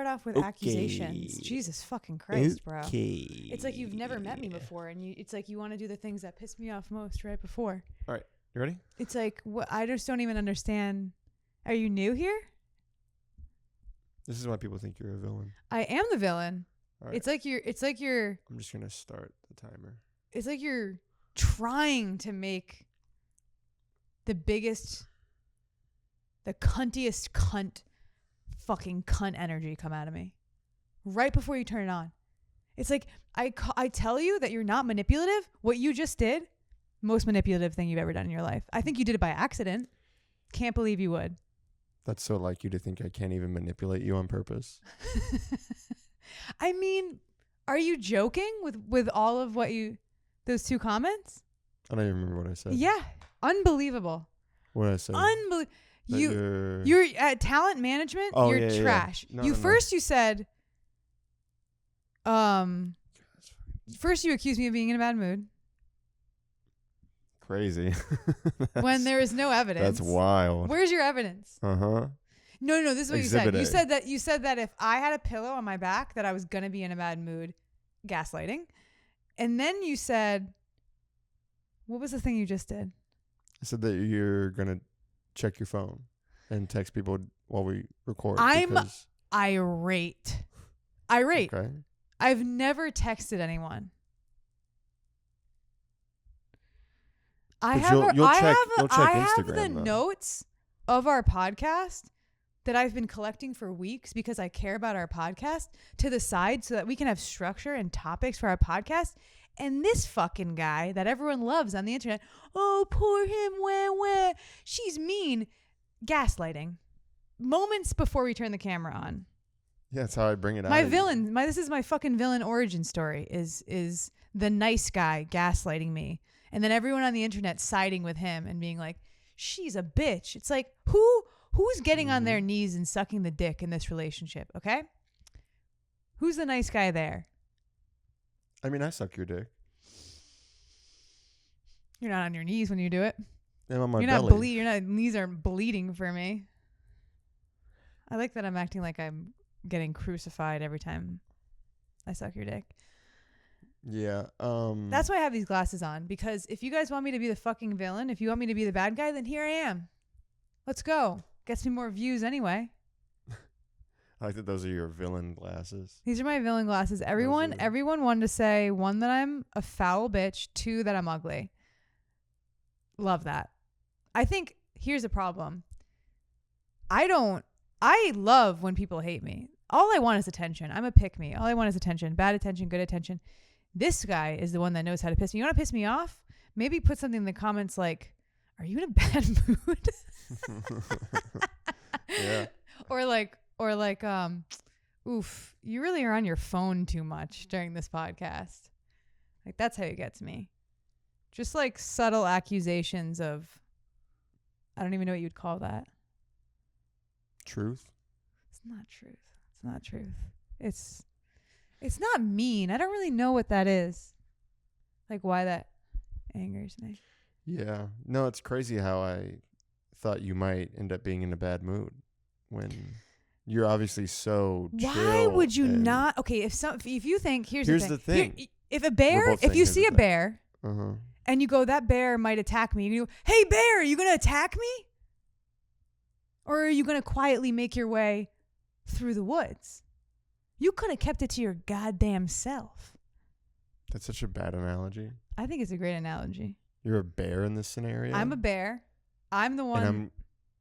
start off with accusations? Jesus fucking Christ, bro. It's like you've never met me before, and it's like you want to do the things that piss me off most right before. All right. You ready? It's like, I just don't even understand. Are you new here? This is why people think you're a villain. I am the villain. All right. It's like you're I'm just going to start the timer. It's like you're trying to make the cuntiest fucking cunt energy come out of me right before you turn it on. It's like I tell you that you're not manipulative. What you just did, most manipulative thing you've ever done in your life. I think you did it by accident. Can't believe you would. That's so like you to think I can't even manipulate you on purpose. I mean, are you joking with all of those two comments? I don't even remember what I said. Yeah. Unbelievable. What did I say? You're at talent management. Oh, you're trash. No, You said, first you accused me of being in a bad mood. Crazy. When there is no evidence. That's wild. Where's your evidence? Uh-huh. No, this is what you said. Exhibit You said that if I had a pillow on my back that I was gonna be in a bad mood, gaslighting. And then you said, what was the thing you just did? I said that you're gonna check your phone and text people while we record. I'm irate. Okay. I've never texted anyone. I have the notes of our podcast that I've been collecting for weeks because I care about our podcast to the side so that we can have structure and topics for our podcast. And this fucking guy that everyone loves on the internet, oh, poor him, wah. She's mean. Gaslighting. Moments before we turn the camera on. Yeah, that's how I bring it out. This is my fucking villain origin story is the nice guy gaslighting me. And then everyone on the internet siding with him and being like, she's a bitch. It's like, who's getting on their knees and sucking the dick in this relationship, okay? Who's the nice guy there? I mean, I suck your dick. You're not on your knees when you do it. I'm on my belly. Your knees are bleeding for me. I like that I'm acting like I'm getting crucified every time I suck your dick. Yeah. That's why I have these glasses on, because if you guys want me to be the fucking villain, if you want me to be the bad guy, then here I am. Let's go. Gets me more views anyway. I like that those are your villain glasses. These are my villain glasses. Everyone wanted to say, 1, that I'm a foul bitch, 2, that I'm ugly. Love that. I think here's a problem. I love when people hate me. All I want is attention. I'm a pick me. All I want is attention. Bad attention, good attention. This guy is the one that knows how to piss me. You want to piss me off? Maybe put something in the comments like, are you in a bad mood? Yeah. Or like, oof, you really are on your phone too much during this podcast. Like, that's how you get to me. Just like subtle accusations of, I don't even know what you'd call that. Truth? It's not truth. It's not truth. It's not mean. I don't really know what that is. Like, why that angers me. Yeah. No, it's crazy how I thought you might end up being in a bad mood when you're obviously so chill. Why would you not? Okay, if you think, here's the thing. If you see a bear and you go, that bear might attack me, and you go, hey, bear, are you going to attack me? Or are you going to quietly make your way through the woods? You could have kept it to your goddamn self. That's such a bad analogy. I think it's a great analogy. You're a bear in this scenario? I'm a bear. I'm the one. And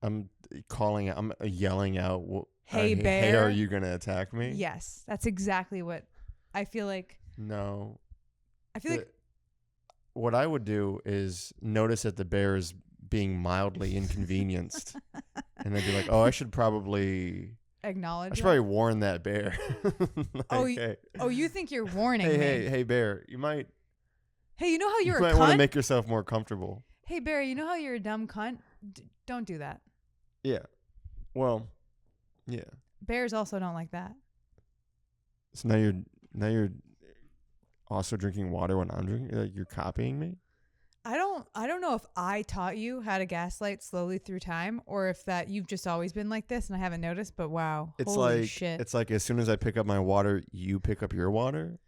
I'm calling out, I'm yelling out, hey, bear. Hey, are you going to attack me? Yes. That's exactly what I feel like. No. I feel like. What I would do is notice that the bear is being mildly inconvenienced. And I'd be like, I should probably acknowledge. I should probably warn that bear. You think you're warning me? Hey, bear, you might. Hey, you know how you're a cunt? You might want to make yourself more comfortable. Hey, bear, you know how you're a dumb cunt? Don't do that. Yeah. Well, yeah. Bears also don't like that. So now you're also drinking water when I'm drinking? Like, you're copying me? I don't know if I taught you how to gaslight slowly through time, or if that you've just always been like this and I haven't noticed, but wow. Holy shit. It's like as soon as I pick up my water, you pick up your water.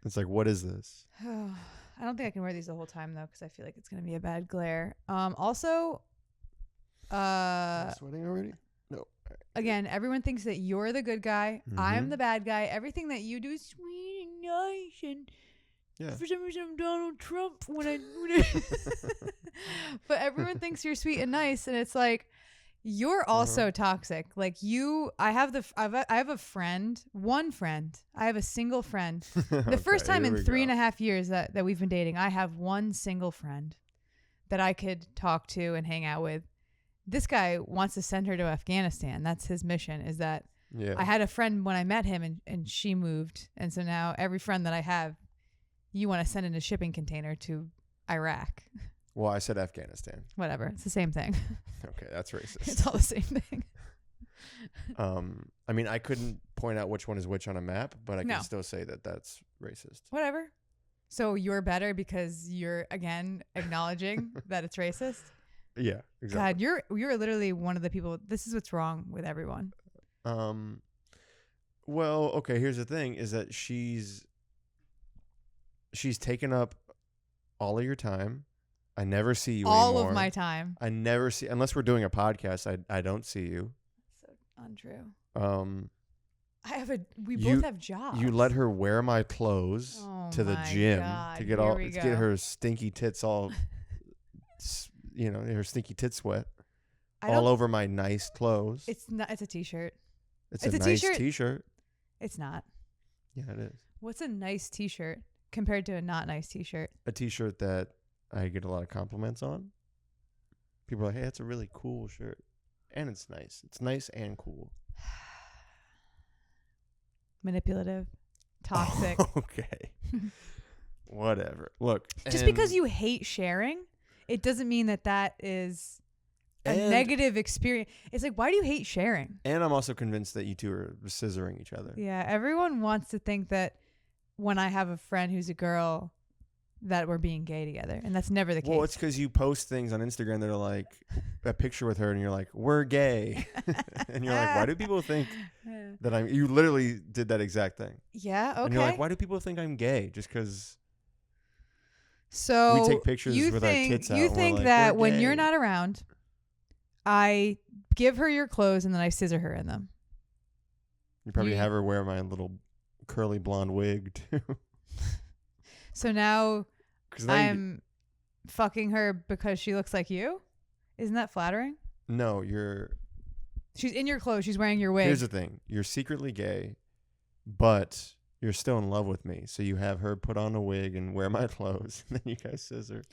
It's like, what is this? I don't think I can wear these the whole time though, because I feel like it's gonna be a bad glare. Also, sweating already? No. Again, everyone thinks that you're the good guy. Mm-hmm. I'm the bad guy. Everything that you do is sweet and nice, and for some reason I'm Donald Trump when I but everyone thinks you're sweet and nice, and it's like you're also toxic. Like I have a friend, one friend. I have a single friend. The first time in 3.5 years that we've been dating, I have one single friend that I could talk to and hang out with. This guy wants to send her to Afghanistan. That's his mission, is that I had a friend when I met him and she moved. And so now every friend that I have, you want to send in a shipping container to Iraq. Well, I said Afghanistan. Whatever. It's the same thing. Okay, that's racist. It's all the same thing. I mean, I couldn't point out which one is which on a map, but I can still say that that's racist. Whatever. So you're better because you're, again, acknowledging that it's racist? Yeah, exactly. God, you're literally one of the people. This is what's wrong with everyone. Well, okay, here's the thing is that she's taken up all of your time. I never see you all anymore. Of my time. I never see, unless we're doing a podcast, I don't see you. So untrue. We you, both have jobs. You let her wear my clothes to the gym to get her stinky tits all her stinky tit sweat all over my nice clothes. It's not. It's a t-shirt. It's a nice t-shirt. It's not. Yeah, it is. What's a nice t-shirt compared to a not nice t-shirt? A t-shirt that I get a lot of compliments on. People are like, hey, it's a really cool shirt. And it's nice. It's nice and cool. Manipulative. Toxic. Okay. Whatever. Look. Just because you hate sharing, it doesn't mean that is a negative experience. It's like, why do you hate sharing? And I'm also convinced that you two are scissoring each other. Yeah. Everyone wants to think that when I have a friend who's a girl, that we're being gay together, and that's never the case. Well, it's because you post things on Instagram that are like a picture with her, and you're like, "We're gay," and you're like, "Why do people think that I'm?" You literally did that exact thing. Yeah. Okay. And you're like, "Why do people think I'm gay?" Just because. So we take pictures with our tits out. You think like, that when you're not around, I give her your clothes and then I scissor her in them. You probably have her wear my little curly blonde wig too. So now I'm fucking her because she looks like you? Isn't that flattering? No, she's in your clothes. She's wearing your wig. Here's the thing. You're secretly gay, but you're still in love with me. So you have her put on a wig and wear my clothes. And then you guys scissor.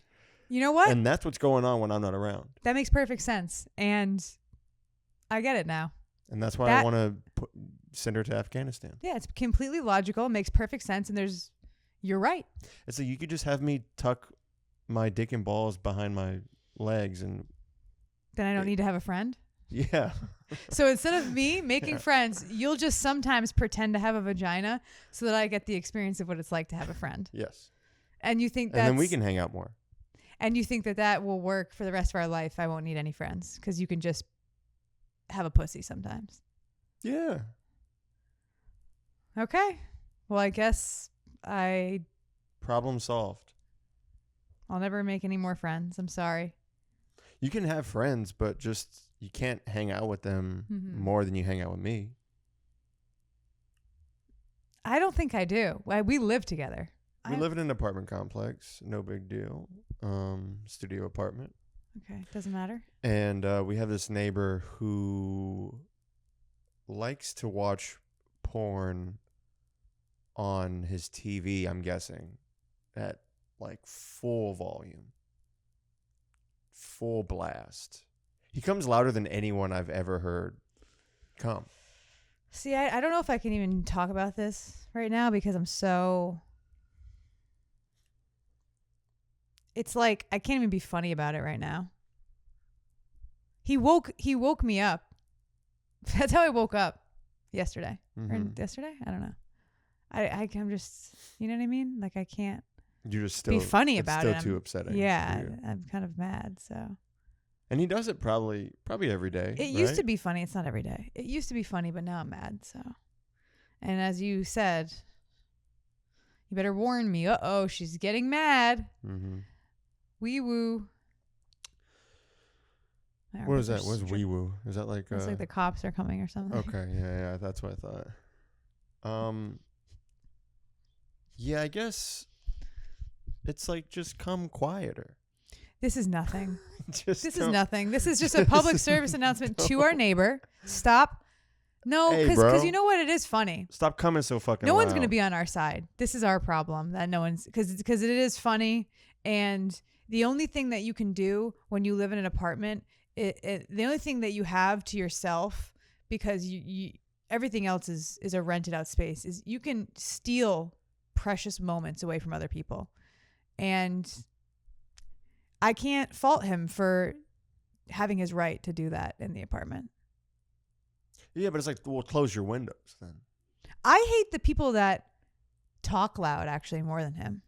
You know what? And that's what's going on when I'm not around. That makes perfect sense. And I get it now. And that's why I want to send her to Afghanistan. Yeah, it's completely logical. It makes perfect sense. And you're right. It's like you could just have me tuck my dick and balls behind my legs and then I don't need to have a friend? Yeah. So instead of me making friends, you'll just sometimes pretend to have a vagina so that I get the experience of what it's like to have a friend. Yes. And you think and then we can hang out more. And you think that will work for the rest of our life. I won't need any friends because you can just have a pussy sometimes. Yeah. Okay. Well, I guess problem solved. I'll never make any more friends. I'm sorry. You can have friends, but just you can't hang out with them more than you hang out with me. I don't think I do. We live together. We live in an apartment complex. No big deal. Studio apartment. Okay. Doesn't matter. And we have this neighbor who likes to watch porn on his TV, I'm guessing, at like full volume. Full blast. He comes louder than anyone I've ever heard come. See, I don't know if I can even talk about this right now because I'm so... It's like I can't even be funny about it right now. He woke me up. That's how I woke up yesterday. Or yesterday? I don't know. I'm just, you know what I mean? Like I can't. You just still be funny about it. It's still too upsetting. Yeah, I'm kind of mad. So. And he does it probably every day. It used to be funny. It's not every day. It used to be funny, but now I'm mad. So, and as you said, you better warn me. She's getting mad. Mm-hmm. Wee woo. What is that? What's wee woo? Is that like? It's like the cops are coming or something. Okay, yeah, that's what I thought. Yeah, I guess it's like just come quieter. This is nothing. This is nothing. This is just a public service announcement to our neighbor. Stop. No, because you know what? It is funny. Stop coming so fucking No loud. one's going to be on our side. This is our problem that no one's, because it is funny. And the only thing that you can do when you live in an apartment, the only thing that you have to yourself, because you everything else is a rented out space, is you can steal precious moments away from other people. And I can't fault him for having his right to do that in the apartment. Yeah, but it's like, well, close your windows then. I hate the people that talk loud actually more than him.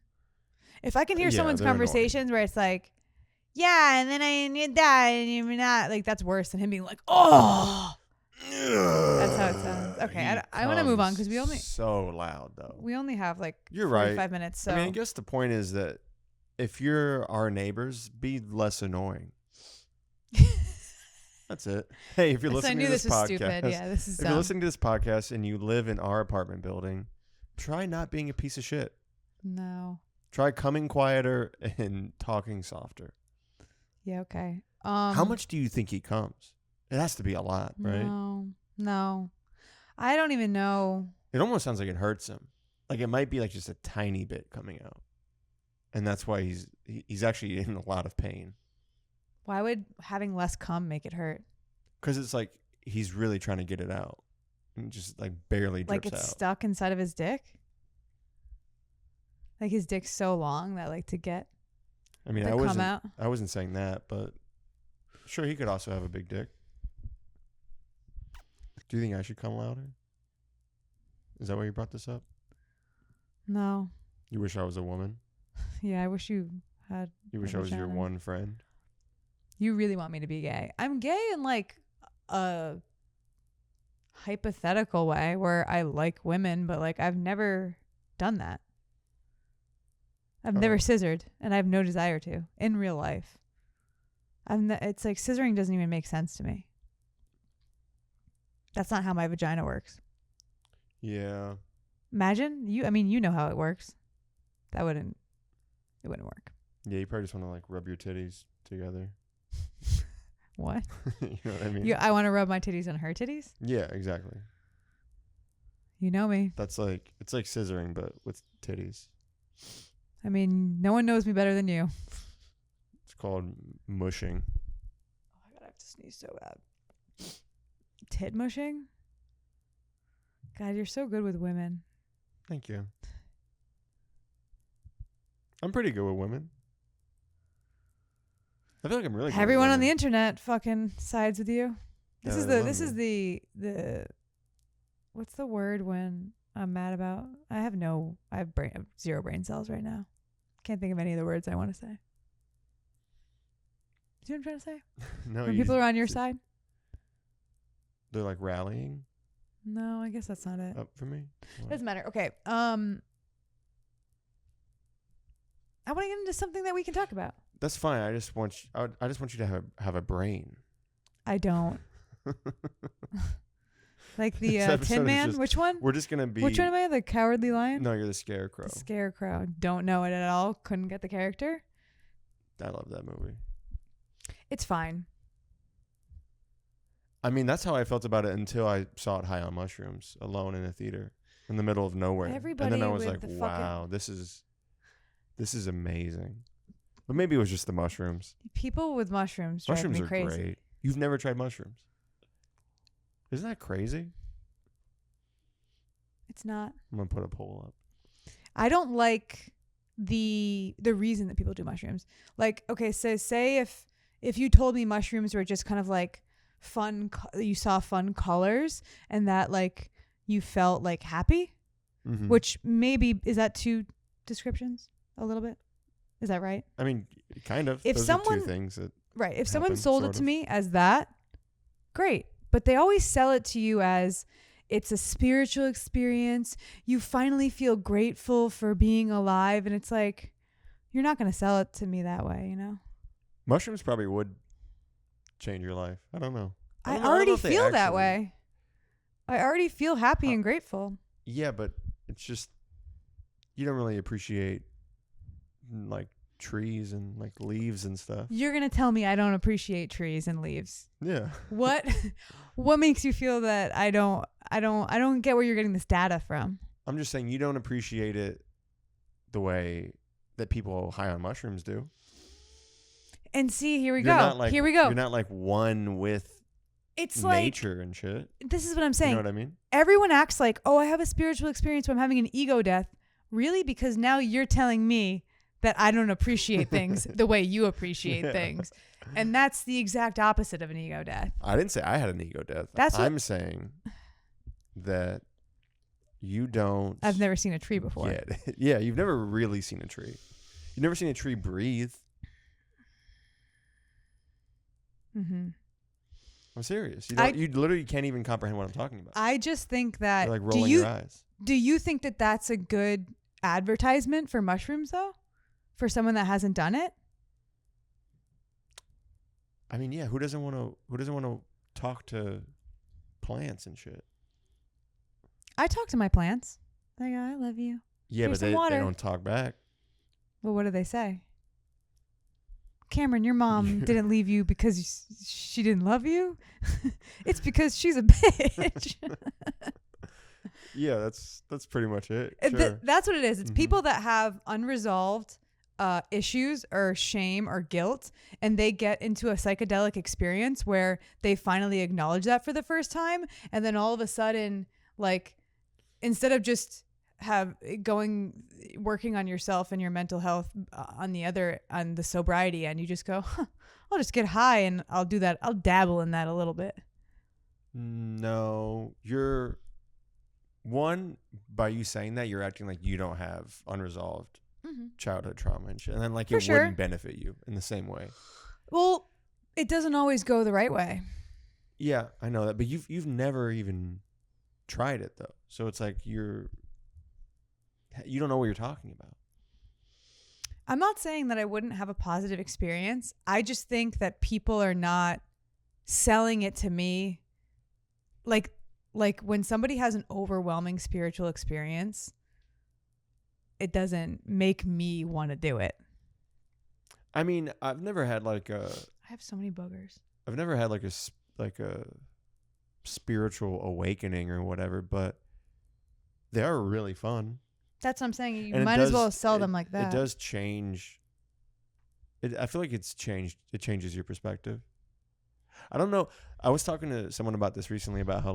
If I can hear someone's conversations annoying. Where it's like, yeah, and then I need that, and you're not, like, that's worse than him being like, oh. That's how it sounds. Okay, I want to move on because we only so loud though. We only have like 45 minutes. So I mean, I guess the point is that if you're our neighbors, be less annoying. That's it. Hey, if you're listening to this podcast, stupid. Yeah, this is if you're listening to this podcast and you live in our apartment building, try not being a piece of shit. No. Try coming quieter and talking softer. Yeah, okay. How much do you think he comes? It has to be a lot, right? No. I don't even know. It almost sounds like it hurts him. Like it might be like just a tiny bit coming out. And that's why he's actually in a lot of pain. Why would having less cum make it hurt? Because it's like he's really trying to get it out. And just like barely drips out. Like it's stuck inside of his dick? Like his dick's so long that like to get I mean, I wasn't saying that, but sure, he could also have a big dick. Do you think I should come louder? Is that why you brought this up? No. You wish I was a woman? Yeah, I wish you had. You wish I was your one friend? You really want me to be gay? I'm gay in like a hypothetical way where I like women, but like I've never done that. I've never scissored, and I have no desire to in real life. It's like scissoring doesn't even make sense to me. That's not how my vagina works. Yeah. Imagine you know how it works. It wouldn't work. Yeah, you probably just want to like rub your titties together. What? You know what I mean? I want to rub my titties on her titties? Yeah, exactly. You know me. It's like scissoring, but with titties. I mean, no one knows me better than you. It's called mushing. Oh my God, I have to sneeze so bad. Tit mushing? God, you're so good with women. Thank you. I'm pretty good with women. I feel like I'm really good Everyone with on the internet fucking sides with you. This is the what's the word when I'm mad about? I have zero brain cells right now. Can't think of any of the words I want to say. See what I'm trying to say? No. When people are on your side? They're like rallying? No, I guess that's not it. Up for me? What? Doesn't matter. Okay. I want to get into something that we can talk about. That's fine. I just want you to have a brain. I don't. Like the Tin Man? Which one? We're just going to be... Which one am I? The Cowardly Lion? No, you're the Scarecrow. The Scarecrow. Don't know it at all. Couldn't get the character. I love that movie. It's fine. I mean, that's how I felt about it until I saw it high on mushrooms, alone in a theater, in the middle of nowhere. Everybody and then I was like, wow, this is amazing. But maybe it was just the mushrooms. People with mushrooms drive me crazy. Mushrooms are great. You've never tried mushrooms? Isn't that crazy? It's not. I'm going to put a poll up. I don't like the reason that people do mushrooms. Like, okay, so say if you told me mushrooms were just kind of like fun, you saw fun colors and that like you felt like happy, which maybe, is that two descriptions? a little bit. Is that right? I mean, kind of. If Those someone, are two things that right, if happen, someone sold sort it to of. me as that, great. But they always sell it to you as it's a spiritual experience. You finally feel grateful for being alive. And it's like, you're not going to sell it to me that way, you know? Mushrooms probably would change your life. I don't know. I already feel that way. I already feel happy and grateful. Yeah, but it's just, you don't really appreciate like trees and like leaves and stuff. You're going to tell me I don't appreciate trees and leaves. Yeah. What makes you feel that I don't get where you're getting this data from? I'm just saying you don't appreciate it the way that people high on mushrooms do. And see, here we go. Here we go. You're not like one with nature and shit. This is what I'm saying. You know what I mean? Everyone acts like, oh, I have a spiritual experience where I'm having an ego death. Really? Because now you're telling me that I don't appreciate things the way you appreciate things. And that's the exact opposite of an ego death. I didn't say I had an ego death. I'm saying that you don't. I've never seen a tree before. Yeah, you've never really seen a tree. You've never seen a tree breathe. Mm-hmm. I'm serious. You literally can't even comprehend what I'm talking about. I just think that. You're like rolling your eyes. Do you think that that's a good advertisement for mushrooms, though? For someone that hasn't done it? I mean, yeah. Who doesn't want to talk to plants and shit? I talk to my plants. Like, I love you. Yeah, Here's but they don't talk back. Well, what do they say? Cameron, your mom didn't leave you because she didn't love you. It's because she's a bitch. Yeah, that's pretty much it. Sure. That's what it is. It's people that have unresolved issues or shame or guilt, and they get into a psychedelic experience where they finally acknowledge that for the first time, and then all of a sudden, like, instead of just working on yourself and your mental health on the sobriety end, you just go, I'll just get high and I'll do that. I'll dabble in that a little bit. No, by you saying that, you're acting like you don't have unresolved childhood trauma and shit. And then like wouldn't benefit you in the same way. Well, it doesn't always go the right way. Yeah, I know that. But you've never even tried it though. So it's like you don't know what you're talking about. I'm not saying that I wouldn't have a positive experience. I just think that people are not selling it to me. Like when somebody has an overwhelming spiritual experience, it doesn't make me want to do it. I mean, I've never had I have so many boogers. I've never had a spiritual awakening or whatever, but they are really fun. That's what I'm saying. You might as well sell them like that. It does change. I feel like it's changed. It changes your perspective. I don't know. I was talking to someone about this recently about how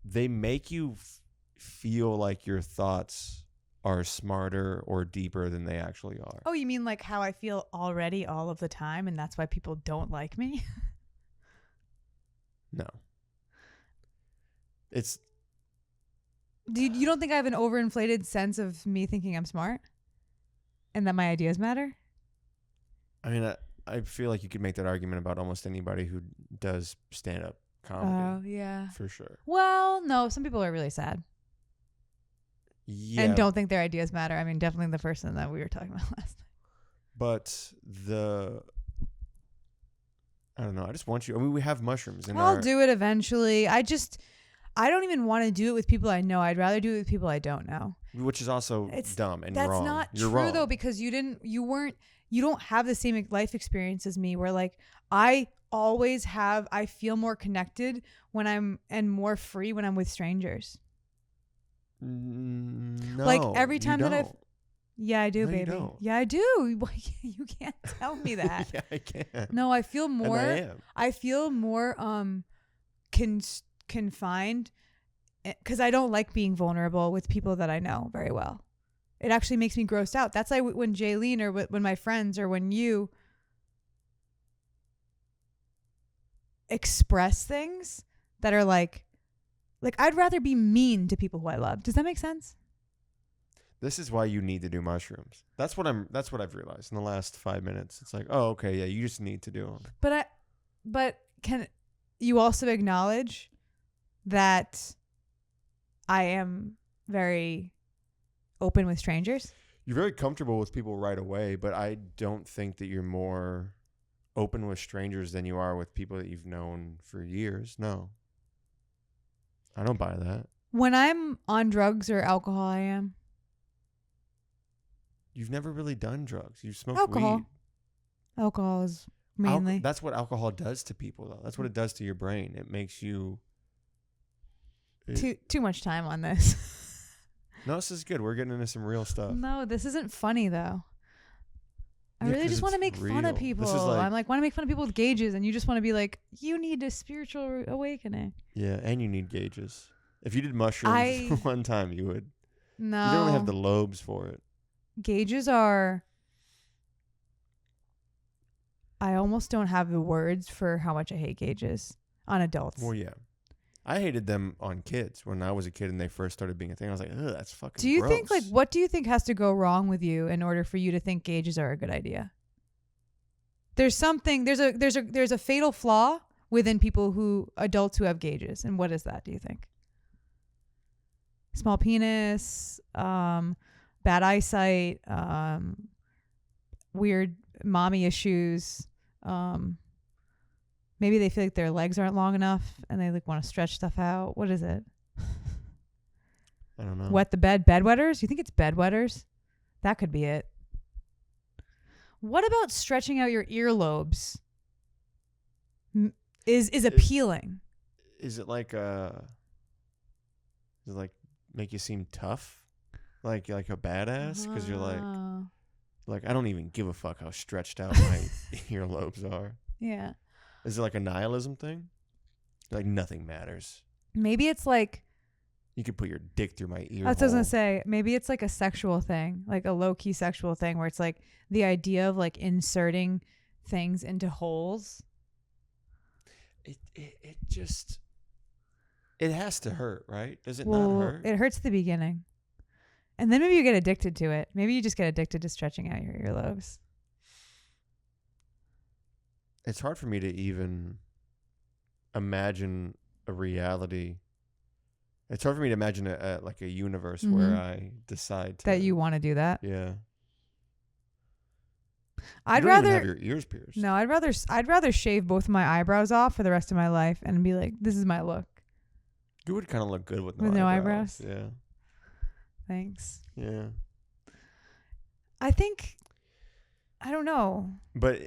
they make you feel like your thoughts are smarter or deeper than they actually are. Oh, you mean like how I feel already all of the time, and that's why people don't like me? No. It's. You don't think I have an overinflated sense of me thinking I'm smart and that my ideas matter? I mean, I feel like you could make that argument about almost anybody who does stand-up comedy. Oh, yeah. For sure. Well, no, some people are really sad. Yeah. And don't think their ideas matter. I mean, definitely the person that we were talking about last night. But I don't know. I just want you. I mean, we have mushrooms in I'll do it eventually. I don't even want to do it with people I know. I'd rather do it with people I don't know. Which is also dumb and that's wrong. That's not You're true wrong. though, because you don't have the same life experience as me, where like I feel more connected when and more free when I'm with strangers. No, like every time you that don't. Yeah, I do, No, baby. you don't. Yeah, I do. You can't tell me that. Yeah, I can. No, I feel more. And I am. I feel more confined because I don't like being vulnerable with people that I know very well. It actually makes me grossed out. That's like when Jaylene or when my friends or when you express things that are like I'd rather be mean to people who I love. Does that make sense? This is why you need to do mushrooms. That's what I've realized in the last 5 minutes. It's like, oh, okay, yeah, you just need to do them. But can you also acknowledge that I am very open with strangers? You're very comfortable with people right away, but I don't think that you're more open with strangers than you are with people that you've known for years. No. I don't buy that. When I'm on drugs or alcohol, I am. You've never really done drugs. You smoked alcohol. weed. Alcohol is mainly. That's what alcohol does to people, though. That's what it does to your brain. It makes you... Too much time on this. No, this is good. We're getting into some real stuff. No, this isn't funny, though. I really just want to make fun of people. I'm like, want to make fun of people with gauges, and you just want to be like, you need a spiritual awakening. Yeah, and you need gauges. If you did mushrooms one time, you would. No. You don't have the lobes for it. Gauges are... I almost don't have the words for how much I hate gauges on adults. Well, yeah. I hated them on kids when I was a kid and they first started being a thing. I was like, ugh, that's fucking Do you gross. think, like, what do you think has to go wrong with you in order for you to think gauges are a good idea? There's a fatal flaw within adults who have gauges. And what is that, do you think? Small penis, bad eyesight, weird mommy issues, maybe they feel like their legs aren't long enough and they like want to stretch stuff out. What is it? I don't know. Wet the bed, bedwetters? You think it's bedwetters? That could be it. What about stretching out your earlobes? Is appealing. Is it like make you seem tough? Like a badass? Because you're like, I don't even give a fuck how stretched out my earlobes are. Yeah. Is it like a nihilism thing? Like nothing matters. Maybe it's like... You could put your dick through my ear. That's what I was going to say. Maybe it's like a sexual thing, like a low-key sexual thing where it's like the idea of like inserting things into holes. It just... It has to hurt, right? Does it not hurt? It hurts at the beginning. And then maybe you get addicted to it. Maybe you just get addicted to stretching out your earlobes. It's hard for me to even imagine a reality. It's hard for me to imagine a universe where I decide that you want to do that. Yeah. I'd rather even have your ears pierced. No, I'd rather shave both of my eyebrows off for the rest of my life and be like, this is my look. You would kind of look good with no eyebrows. Yeah. Thanks. Yeah. I think, I don't know.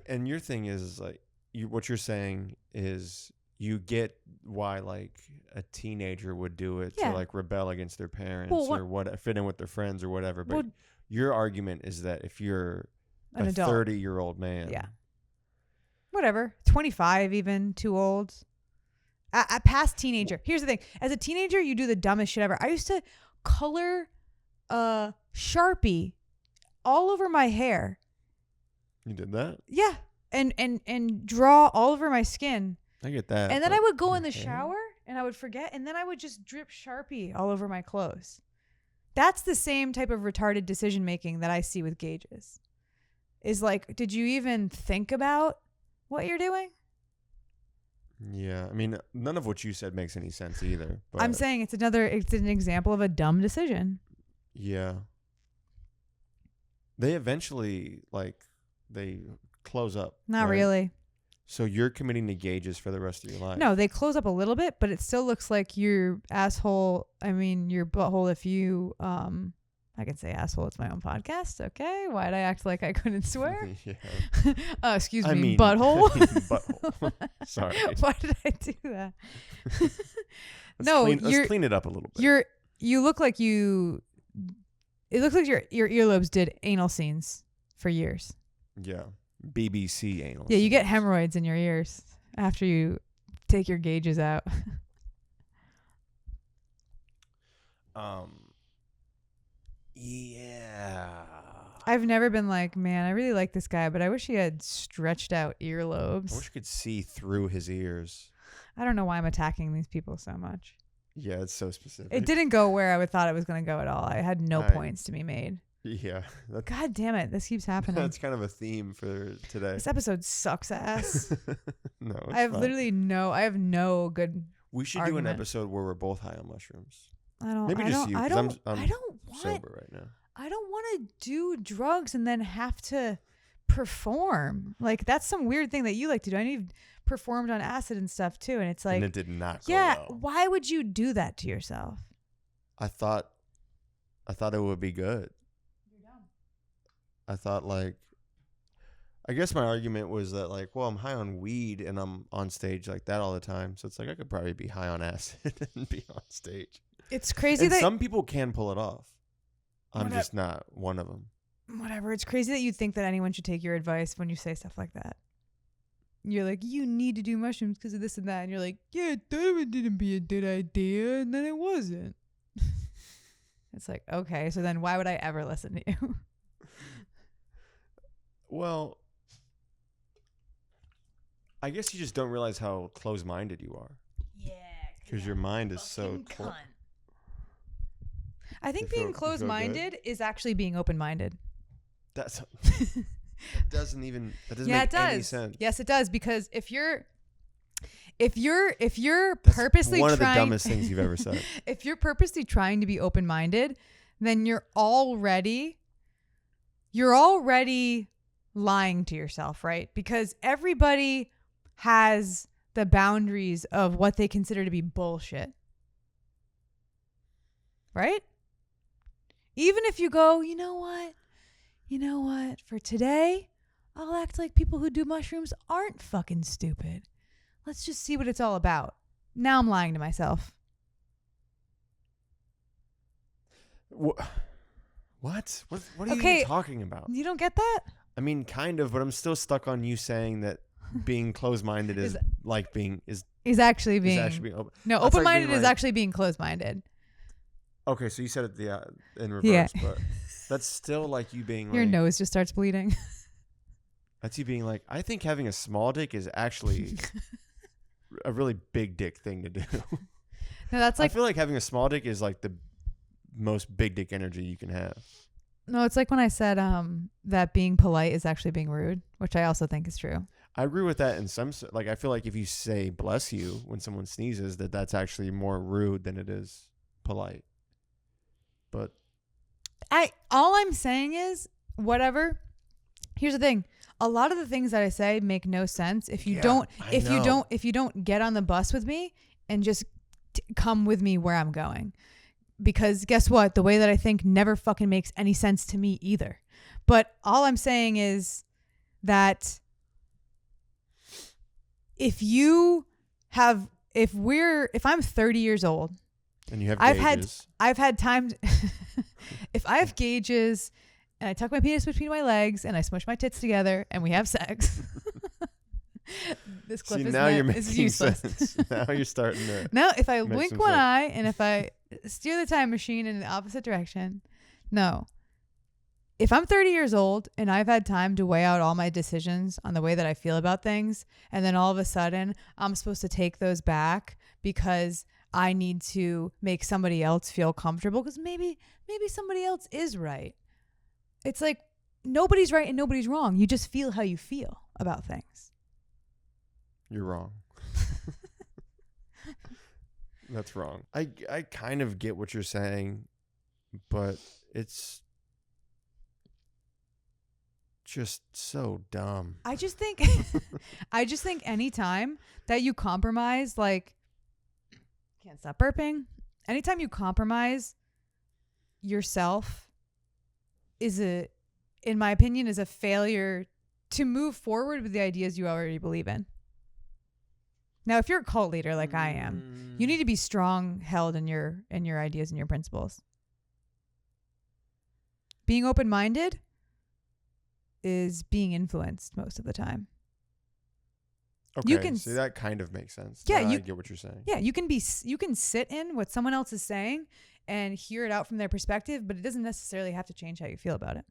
And your thing is like, what you're saying is you get why like a teenager would do it to like rebel against their parents or what fit in with their friends or whatever. But your argument is that if you're a 30-year-old man, whatever, 25, even too old, a past teenager. Here's the thing: as a teenager, you do the dumbest shit ever. I used to color Sharpie all over my hair. You did that? Yeah. And draw all over my skin. I get that. And then I would go in the shower and I would forget, and then I would just drip Sharpie all over my clothes. That's the same type of retarded decision making that I see with gauges. Is like, did you even think about what you're doing? Yeah, I mean, none of what you said makes any sense either. But I'm saying it's an example of a dumb decision. Yeah. They eventually, they close up. Not really. So you're committing to gauges for the rest of your life. No, they close up a little bit, but it still looks like your asshole. I mean, your butthole. If you, I can say asshole. It's my own podcast. Okay. Why'd I act like I couldn't swear? Yeah. Excuse me, butthole. Butthole. Sorry. Why did I do that? Let's clean it up a little bit. You look like you. It looks like your earlobes did anal scenes for years. Yeah. BBC anal. Yeah, you get hemorrhoids in your ears after you take your gauges out. Yeah. I've never been like, man, I really like this guy, but I wish he had stretched out earlobes. I wish you could see through his ears. I don't know why I'm attacking these people so much. Yeah, it's so specific. It didn't go where I would thought it was going to go at all. I had no points to be made. Yeah. God damn it. This keeps happening. That's kind of a theme for today. This episode sucks ass. No, it's I have fine. literally no good We should argument. do an episode where we're both high on mushrooms. I'm sober right now. I don't want to do drugs and then have to perform. Like, that's some weird thing that you like to do. I know you've performed on acid and stuff too, and it's like, and it did not go well. Why would you do that to yourself? I thought it would be good. You're dumb. I thought, like, I guess my argument was that, like, well, I'm high on weed and I'm on stage like that all the time, so it's like I could probably be high on acid and be on stage. It's crazy and that some people can pull it off. I'm just not one of them. Whatever. It's crazy that you think that anyone should take your advice when you say stuff like that. You're like, you need to do mushrooms because of this and that. And you're like, yeah, I thought it didn't be a good idea. And then it wasn't. It's like, okay, so then why would I ever listen to you? Well, I guess you just don't realize how close-minded you are. Yeah. Because your mind is so close. I think being closed-minded is actually being open-minded. That doesn't make any sense. Yes, it does. Because if you're purposely one of the dumbest things you've ever said. If you're purposely trying to be open-minded, then you're already lying to yourself, right? Because everybody has the boundaries of what they consider to be bullshit. Right? Even if you go, you know what? For today, I'll act like people who do mushrooms aren't fucking stupid. Let's just see what it's all about. Now I'm lying to myself. What? What are you even talking about? You don't get that? I mean, kind of, but I'm still stuck on you saying that being closed-minded is actually being open. No, open-minded is actually being closed-minded. Okay, so you said it in reverse, but that's still like you being your nose just starts bleeding. That's you being like, I think having a small dick is actually a really big dick thing to do. No, that's like, I feel like having a small dick is like the most big dick energy you can have. No, it's like when I said that being polite is actually being rude, which I also think is true. I agree with that in some, like, I feel like if you say bless you when someone sneezes, that's actually more rude than it is polite. But all I'm saying is, whatever. Here's the thing. A lot of the things that I say make no sense if you don't get on the bus with me and just come with me where I'm going. Because guess what? The way that I think never fucking makes any sense to me either. But all I'm saying is that if I'm 30 years old and you have gauges. I've had time. If I have gauges and I tuck my penis between my legs and I smush my tits together and we have sex. This clip is useless. Sense. Now you're starting to. Now, if I wink one eye and if I steer the time machine in the opposite direction, no. If I'm 30 years old and I've had time to weigh out all my decisions on the way that I feel about things, and then all of a sudden I'm supposed to take those back because I need to make somebody else feel comfortable because maybe somebody else is right. It's like nobody's right and nobody's wrong. You just feel how you feel about things. You're wrong. That's wrong. I kind of get what you're saying, but it's just so dumb. I just think any time that you compromise, like, can't stop burping. Anytime you compromise yourself in my opinion, is a failure to move forward with the ideas you already believe in. Now, if you're a cult leader like I am, you need to be strong-held in your ideas and your principles. Being open-minded is being influenced most of the time. Okay, see, that kind of makes sense. Yeah, I get what you're saying. Yeah, you can sit in what someone else is saying and hear it out from their perspective, but it doesn't necessarily have to change how you feel about it.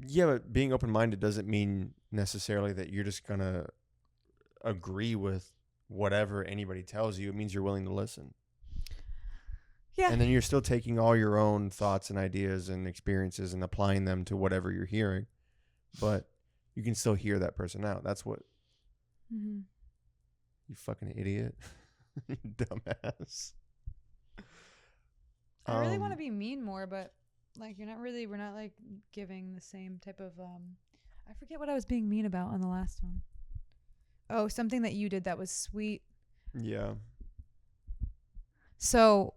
Yeah, but being open-minded doesn't mean necessarily that you're just going to agree with whatever anybody tells you. It means you're willing to listen. Yeah. And then you're still taking all your own thoughts and ideas and experiences and applying them to whatever you're hearing. But you can still hear that person out. That's what. Mm-hmm. You fucking idiot. Dumbass. I really want to be mean more, but like we're not like giving the same type of I forget what I was being mean about on the last one. Oh, something that you did that was sweet. Yeah. So,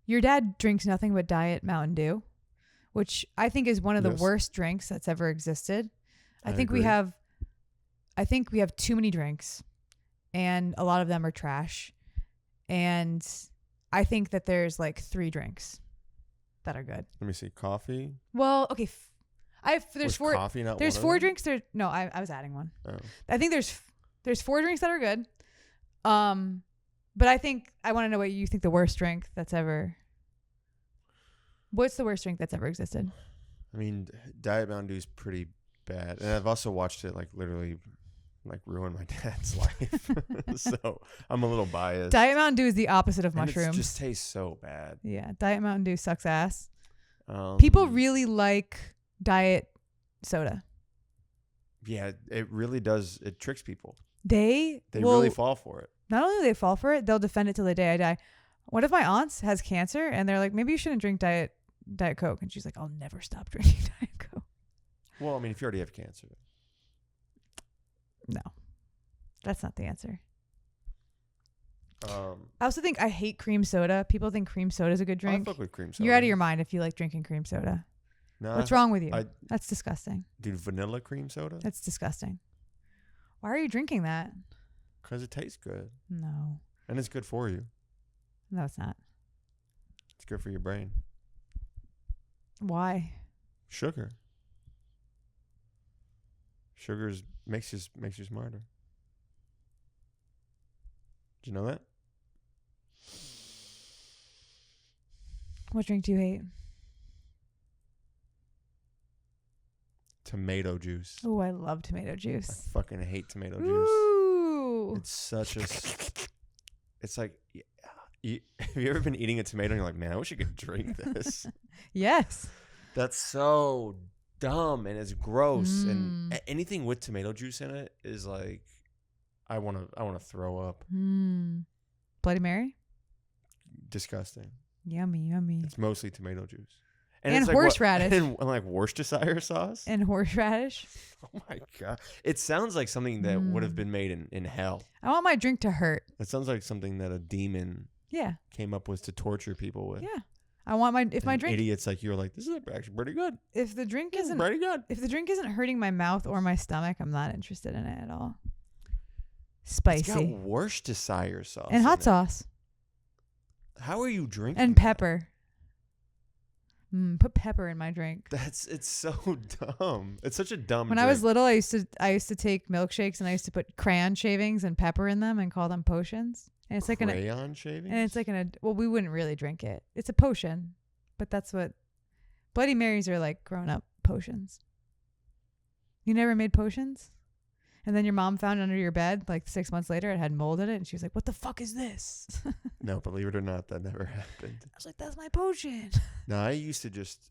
your dad drinks nothing but Diet Mountain Dew, which I think is one of the worst drinks that's ever existed. I think agree. we have too many drinks, and a lot of them are trash. And I think that there's like 3 drinks that are good. Let me see. Coffee. Well, okay. There's 4. Coffee not there's one 4 of them? drinks. I was adding one. Oh. I think there's 4 drinks that are good. But I want to know what you think the worst drink that's ever. What's the worst drink that's ever existed? I mean, Diet Mountain Dew is pretty bad, and I've also watched it like literally, like ruin my dad's life. So I'm a little biased. Diet Mountain Dew is the opposite of and mushrooms. It just tastes so bad. Yeah, Diet Mountain Dew sucks ass. People really like diet soda. Yeah, it really does. It tricks people. They really fall for it. Not only do they fall for it, they'll defend it till the day I die. One of my aunts has cancer, and they're like, maybe you shouldn't drink Diet Coke. And she's like, I'll never stop drinking Diet Coke. Well, I mean, if you already have cancer. No, that's not the answer. I also think I hate cream soda. People think cream soda is a good drink. I fuck with cream soda. You're out of your mind if you like drinking cream soda. No, what's wrong with you? That's disgusting. Dude, vanilla cream soda? That's disgusting. Why are you drinking that? Because it tastes good. No. And it's good for you. No, it's not. It's good for your brain. Why? Sugar. Sugar makes you smarter. Did you know that? What drink do you hate? Tomato juice. Oh, I love tomato juice. I fucking hate tomato Ooh. juice. It's such a... It's like... have you ever been eating a tomato and you're like, man, I wish I could drink this? Yes. That's so dumb and it's gross. And anything with tomato juice in it is like... I want to throw up. Bloody Mary? Disgusting. Yummy. It's mostly tomato juice. And it's horseradish. And like Worcestershire sauce. And horseradish. Oh my God. It sounds like something that would have been made in hell. I want my drink to hurt. It sounds like something that a demon came up with to torture people with. Yeah. I want my drink. Idiots like you're like, this is actually pretty good. If the drink isn't pretty good. If the drink isn't hurting my mouth or my stomach, I'm not interested in it at all. Spicy. It's got Worcestershire sauce. And hot sauce. How are you drinking? And pepper. Put pepper in my drink. It's so dumb. It's such a dumb When drink. I was little, I used to take milkshakes and I used to put crayon shavings and pepper in them and call them potions. And it's like crayon shavings? And it's like well, we wouldn't really drink it. It's a potion. But that's what Bloody Marys are like, grown up potions. You never made potions? And then your mom found it under your bed like 6 months later. It had mold in it. And she was like, what the fuck is this? No, believe it or not, that never happened. I was like, that's my potion. No, I used to just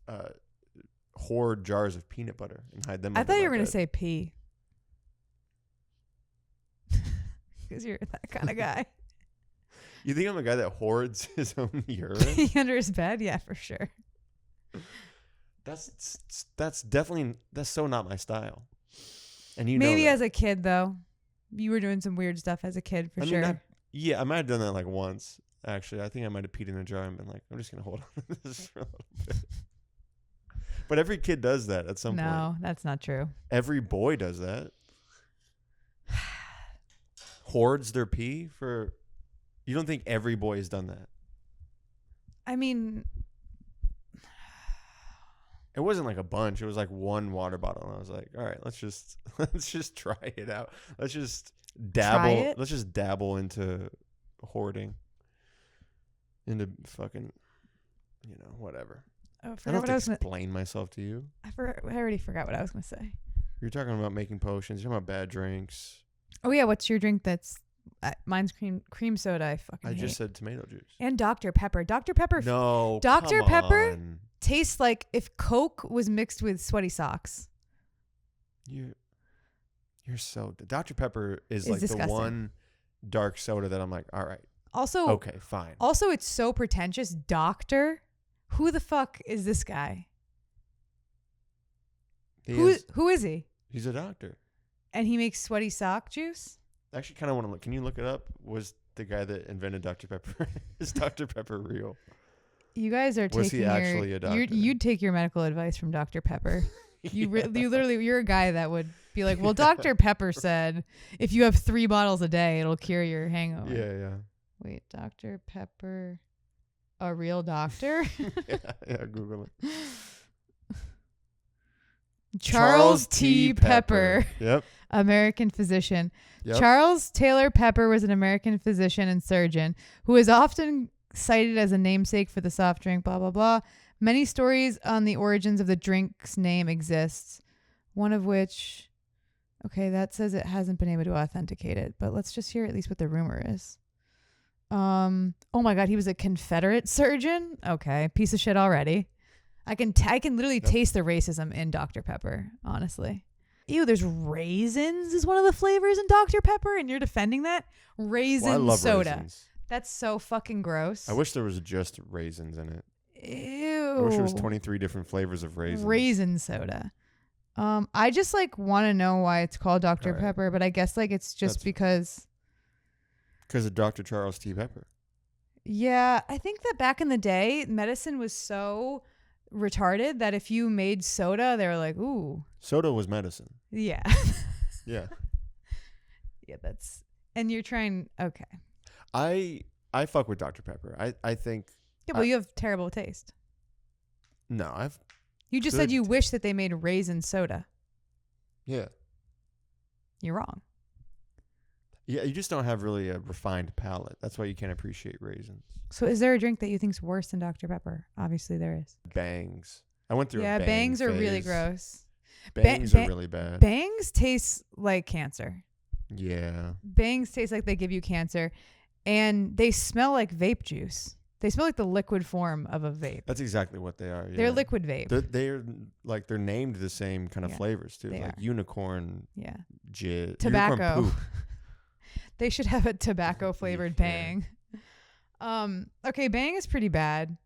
hoard jars of peanut butter and hide them. I thought you were going to say pee. Because you're that kind of guy. You think I'm a guy that hoards his own urine? Under his bed? Yeah, for sure. That's definitely, that's so not my style. And you maybe know as a kid though, you were doing some weird stuff as a kid for sure. I might have done that like once. Actually, I think I might have peed in a jar and been like, I'm just gonna hold on to this for a little bit. But every kid does that at some point. No, that's not true. Every boy does that. Hoards their pee for. You don't think every boy has done that? I mean. It wasn't like a bunch. It was like one water bottle. And I was like, all right, let's just try it out. Let's just dabble. Let's just dabble into hoarding. Into fucking, whatever. Oh, I don't have to explain myself to you. I already forgot what I was going to say. You're talking about making potions. You're talking about bad drinks. Oh, yeah. What's your drink that's Mine's cream soda. I fucking hate. just said tomato juice. And Dr. Pepper. Dr. Pepper. No, Dr. come Pepper on. tastes like if Coke was mixed with sweaty socks. You're so... Dr. Pepper is like disgusting. the one dark soda that I'm like, all right. Also, okay, fine. Also, it's so pretentious. Doctor? Who the fuck is this guy? Who is he? He's a doctor. And he makes sweaty sock juice? I actually kind of want to look. Can you look it up? Was the guy that invented Dr. Pepper, is Dr. Pepper real? You guys are taking Was he actually a doctor? You'd take your medical advice from Dr. Pepper. You literally, you're a guy that would be like, well, Dr. Pepper said if you have 3 bottles a day, it'll cure your hangover. Yeah. Wait, Dr. Pepper, a real doctor? yeah, Google it. Charles T. Pepper. Yep. American physician. Yep. Charles Taylor Pepper was an American physician and surgeon who is often cited as a namesake for the soft drink, blah, blah, blah. Many stories on the origins of the drink's name exists, one of which, okay, that says it hasn't been able to authenticate it, but let's just hear at least what the rumor is. Oh my God, he was a Confederate surgeon? Okay, piece of shit already. I can literally taste the racism in Dr. Pepper, honestly. Ew, there's raisins is one of the flavors in Dr. Pepper, and you're defending that? Raisin I love soda. Raisins. That's so fucking gross. I wish there was just raisins in it. Ew. I wish there was 23 different flavors of raisins. Raisin soda. I just want to know why it's called Dr. Right. Pepper, but I guess it's just because of Dr. Charles T. Pepper. Yeah, I think that back in the day, medicine was so retarded that if you made soda, they were like, ooh. Soda was medicine. Yeah. Yeah. Yeah, and you're trying, okay. I fuck with Dr. Pepper. I think. Yeah, well, you have terrible taste. No, You just said you wish that they made raisin soda. Yeah. You're wrong. Yeah, you just don't have really a refined palate. That's why you can't appreciate raisins. So is there a drink that you think's worse than Dr. Pepper? Obviously there is. Bangs. I went through a bang bangs are phase. really gross. Bangs are really bad. Bangs taste like cancer. Yeah. Bangs taste like they give you cancer. And they smell like vape juice. They smell like the liquid form of a vape. That's exactly what they are. Yeah. They're liquid vape. They're named the same kind of flavors too. They like are. unicorn. Yeah. Tobacco. Unicorn poop. They should have a tobacco flavored bang. Okay, bang is pretty bad.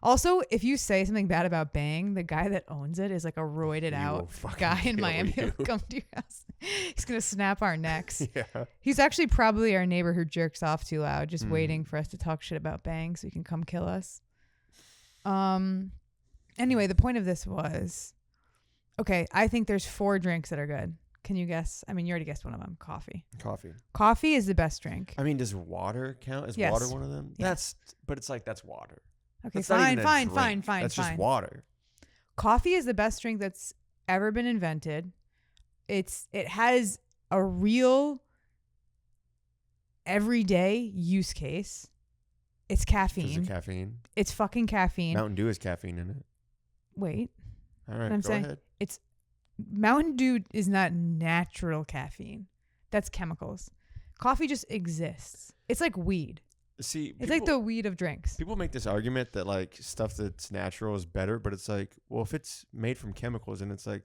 Also, if you say something bad about Bang, the guy that owns it is like a roided out guy in Miami who'll come to your house. He's going to snap our necks. Yeah. He's actually probably our neighbor who jerks off too loud, just waiting for us to talk shit about Bang so he can come kill us. Anyway, the point of this was, okay, I think there's 4 drinks that are good. Can you guess? I mean, you already guessed one of them. Coffee. Coffee is the best drink. I mean, does water count? Is water one of them? Yeah. That's water. Okay, That's fine. That's just water. Coffee is the best drink that's ever been invented. It has a real everyday use case. It's caffeine. Is it caffeine? It's fucking caffeine. Mountain Dew has caffeine in it. Wait. All right, I'm go saying ahead. Mountain Dew is not natural caffeine. That's chemicals. Coffee just exists. It's like weed. See, it's like the weed of drinks. People make this argument that like stuff that's natural is better, but it's like, well, if it's made from chemicals, and it's like,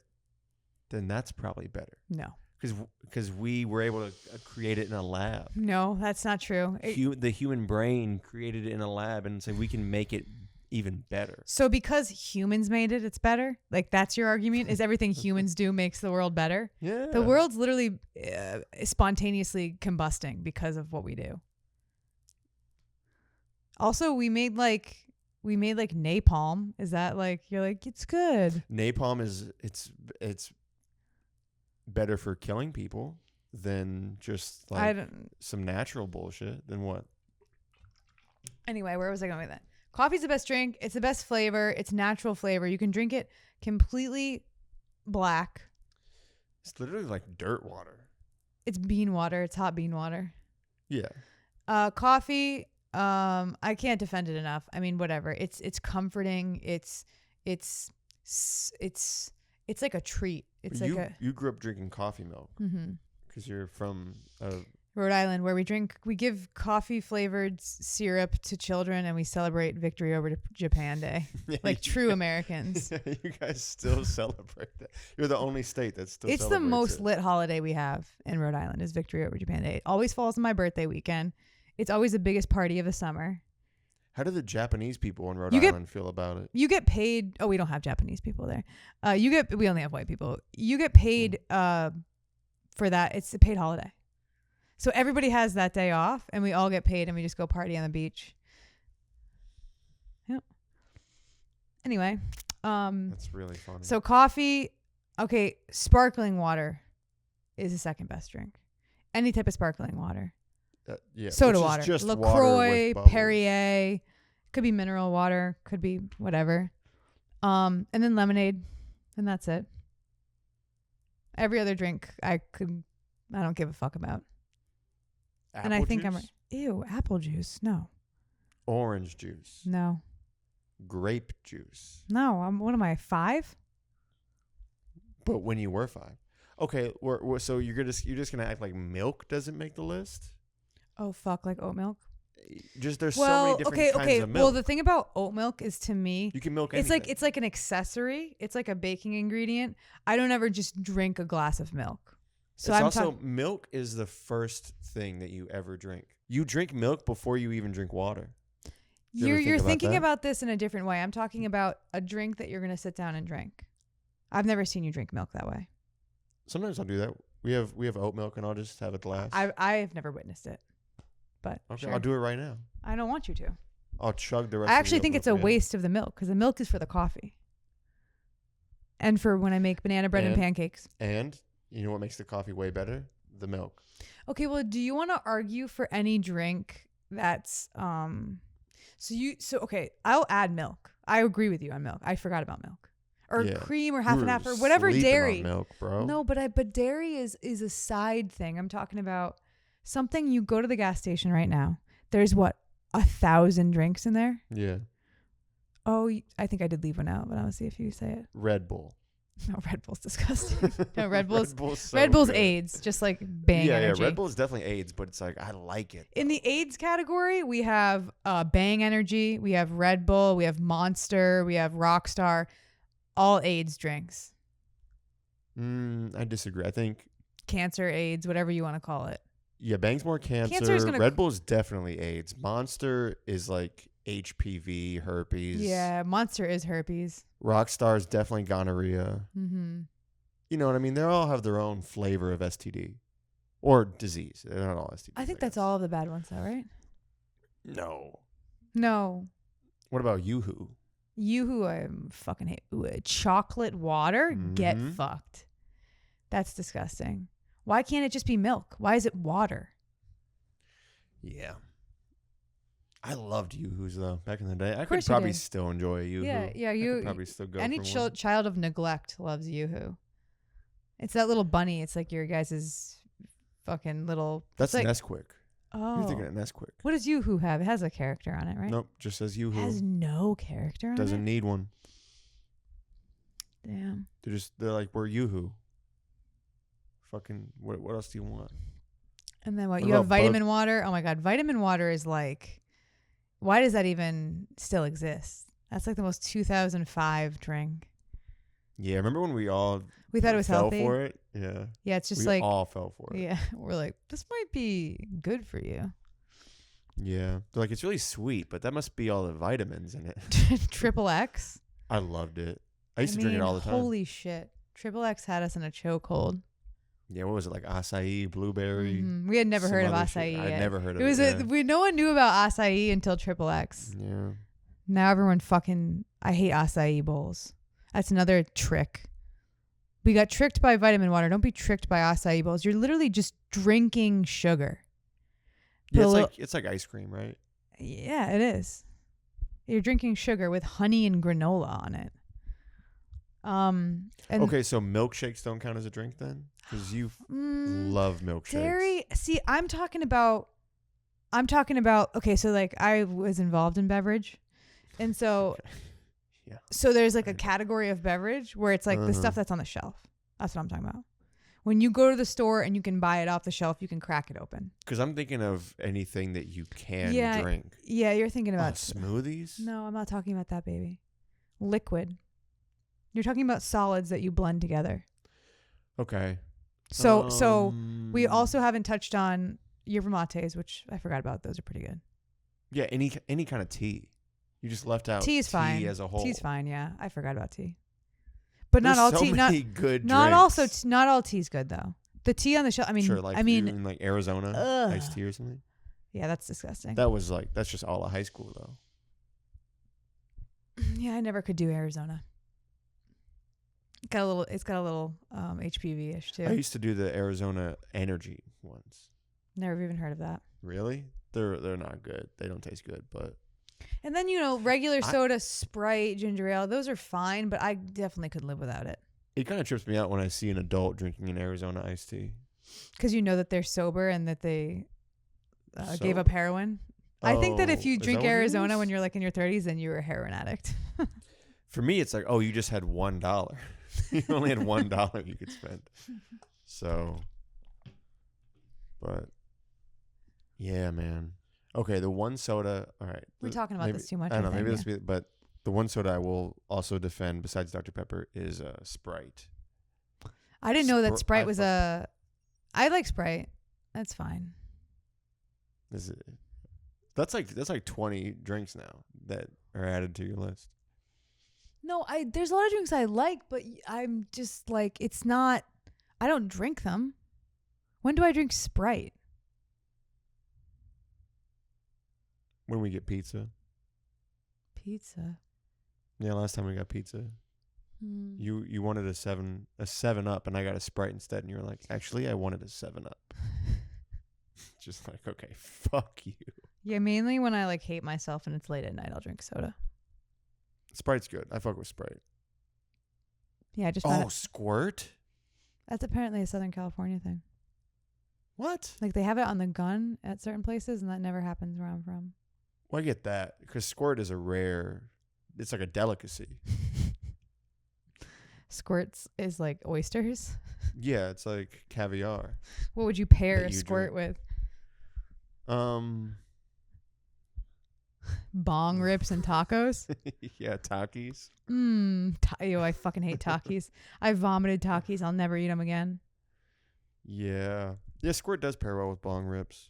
then that's probably better. No, because we were able to create it in a lab. No, that's not true. The human brain created it in a lab, and so we can make it even better. So because humans made it, it's better? Like that's your argument? Is everything humans do makes the world better? Yeah. The world's literally spontaneously combusting because of what we do. Also, we made like napalm. Is that like you're like it's good? Napalm is it's better for killing people than just like some natural bullshit. Then what? Anyway, where was I going with that? Coffee's the best drink. It's the best flavor. It's natural flavor. You can drink it completely black. It's literally like dirt water. It's bean water. It's hot bean water. Yeah. Coffee. I can't defend it enough. I mean, whatever. It's comforting. It's like a treat. It's you grew up drinking coffee milk because you're from Rhode Island, where we give coffee flavored syrup to children and we celebrate victory over Japan Day. Like true Americans. You guys still celebrate that. You're the only state that still It's the most lit holiday we have in Rhode Island is victory over Japan Day. It always falls on my birthday weekend. It's always the biggest party of the summer. How do the Japanese people in Rhode Island feel about it? You get paid. Oh, we don't have Japanese people there. We only have white people. You get paid for that. It's a paid holiday. So everybody has that day off and we all get paid and we just go party on the beach. Yep. Anyway. That's really funny. So coffee, okay, sparkling water is the second best drink. Any type of sparkling water. Yeah. Soda water. Just LaCroix, water Perrier, could be mineral water, could be whatever. And then lemonade, and that's it. Every other drink I don't give a fuck about. Apple and I think juice? I'm right. Ew, apple juice. No. Orange juice. No. Grape juice. No, what am I, 5? But when you were 5. Okay, so you're just gonna act like milk doesn't make the list? Oh fuck, like oat milk? There's so many different kinds of milk. Well, the thing about oat milk is, to me, you can milk anything. It's like an accessory. It's like a baking ingredient. I don't ever just drink a glass of milk. So milk is the first thing that you ever drink. You drink milk before you even drink water. You're thinking about this in a different way. I'm talking about a drink that you're going to sit down and drink. I've never seen you drink milk that way. Sometimes I'll do that. We have oat milk and I'll just have a glass. I've never witnessed it. But okay, sure. I'll do it right now. I don't want you to. I'll chug the rest. I actually think it's a waste of the milk because the milk is for the coffee. And for when I make banana bread and pancakes. And you know what makes the coffee way better? The milk. Okay, well, do you want to argue for any drink that's okay, I'll add milk. I agree with you on milk. I forgot about milk. Or cream or half and half or whatever dairy. On milk, bro. No, but dairy is a side thing. I'm talking about something you go to the gas station right now. There's 1,000 drinks in there? Yeah. Oh, I think I did leave one out, but I'll see if you say it. Red Bull. No, Red Bull's disgusting. No, Red Bull's good. AIDS, just like Bang Energy. Yeah, Red Bull is definitely AIDS, but it's like, I like it. In the AIDS category, we have Bang Energy, we have Red Bull, we have Monster, we have Rockstar, all AIDS drinks. I disagree. I think cancer, AIDS, whatever you want to call it. Yeah, Bang's more cancer. Red Bull is definitely AIDS. Monster is like HPV, herpes. Yeah, Monster is herpes. Rockstar is definitely gonorrhea. Mm-hmm. You know what I mean? They all have their own flavor of STD or disease. They're not all STDs. I think that's all of the bad ones, though, right? No. What about Yoo-hoo? Yoo-hoo, I fucking hate. Ooh, chocolate water? Mm-hmm. Get fucked. That's disgusting. Why can't it just be milk? Why is it water? Yeah. I loved Yoo-hoos though back in the day. I could probably still enjoy a Yoo-hoo. Yeah, you probably still go. Any child of neglect loves Yoo-hoo. It's that little bunny. It's like your guys' fucking little. That's like, Nesquik. Oh, you're thinking of Nesquik. What does Yoo-hoo have? It has a character on it, right? Nope, just says Yoo-hoo. It has no character on it. Doesn't need one. Damn. They're like, we're Yoo-hoo. Fucking what else do you want? And then what you have vitamin water? Oh my god, vitamin water is like, why does that even still exist? That's like the most 2005 drink. Yeah, remember when we thought it was healthy? Fell for it? Yeah. Yeah, it's just we all fell for it. Yeah, we're like, this might be good for you. Yeah, they're like, it's really sweet, but that must be all the vitamins in it. Triple X. I loved it. I used to drink it all the time. Holy shit, Triple X had us in a chokehold. Yeah, what was it, like acai, blueberry? Mm-hmm. We had never heard of acai yet. I'd never heard of it. No one knew about acai until Triple X. Yeah. Now everyone I hate acai bowls. That's another trick. We got tricked by vitamin water. Don't be tricked by acai bowls. You're literally just drinking sugar. Yeah, it's like ice cream, right? Yeah, it is. You're drinking sugar with honey and granola on it. Okay, so milkshakes don't count as a drink then? Because you love milkshakes. Dairy. See, I'm talking about. Okay, so like I was involved in beverage, and so, yeah. So there's like a category of beverage where it's like the stuff that's on the shelf. That's what I'm talking about. When you go to the store and you can buy it off the shelf, you can crack it open. Because I'm thinking of anything that you can drink. Yeah, you're thinking about smoothies? No, I'm not talking about that, baby. Liquid. You're talking about solids that you blend together. Okay. So we also haven't touched on yerba mates, which I forgot about. Those are pretty good. Yeah, any kind of tea. You just left out tea fine. As a whole. Tea's fine, yeah. I forgot about tea. But There's not all so tea. Many good not drinks. also not all tea's good though. The tea on the shelf. Sure, like in like Arizona iced tea or something. Yeah, that's disgusting. That's just all of high school though. Yeah, I never could do Arizona. It's got a little HPV-ish too. I used to do the Arizona Energy ones. Never even heard of that. Really? They're not good. They don't taste good, but. And then regular soda, Sprite, ginger ale, those are fine, but I definitely could live without it. It kind of trips me out when I see an adult drinking an Arizona iced tea. Because you know that they're sober and that they gave up heroin. I think that if you drink Arizona when you're like in your 30s, then you're a heroin addict. For me, it's like, oh, you just had $1. You only had $1 you could spend. So, but yeah, man. Okay, the one soda. All right, we're talking about this too much. I don't know. Maybe this will be, but the one soda I will also defend besides Dr. Pepper is Sprite. I didn't know that Sprite was I like Sprite. That's fine. Is it? That's like 20 drinks now that are added to your list. No, there's a lot of drinks I like, but I'm just like, it's not. I don't drink them. When do I drink Sprite? When we get pizza. Pizza. Yeah, last time we got pizza. You wanted a 7-Up, and I got a Sprite instead, and you were like, actually, I wanted a 7-Up. Just like, okay, fuck you. Yeah, mainly when I hate myself and it's late at night, I'll drink soda. Sprite's good. I fuck with Sprite. Yeah, I just found Squirt? That's apparently a Southern California thing. What? They have it on the gun at certain places, and that never happens where I'm from. Well, I get that because Squirt is it's like a delicacy. Squirts is like oysters. Yeah, it's like caviar. What would you pair a squirt with? Bong rips and tacos. Yeah, Takis. I fucking hate Takis. I vomited Takis. I'll never eat them again. Yeah, Squirt does pair well with bong rips.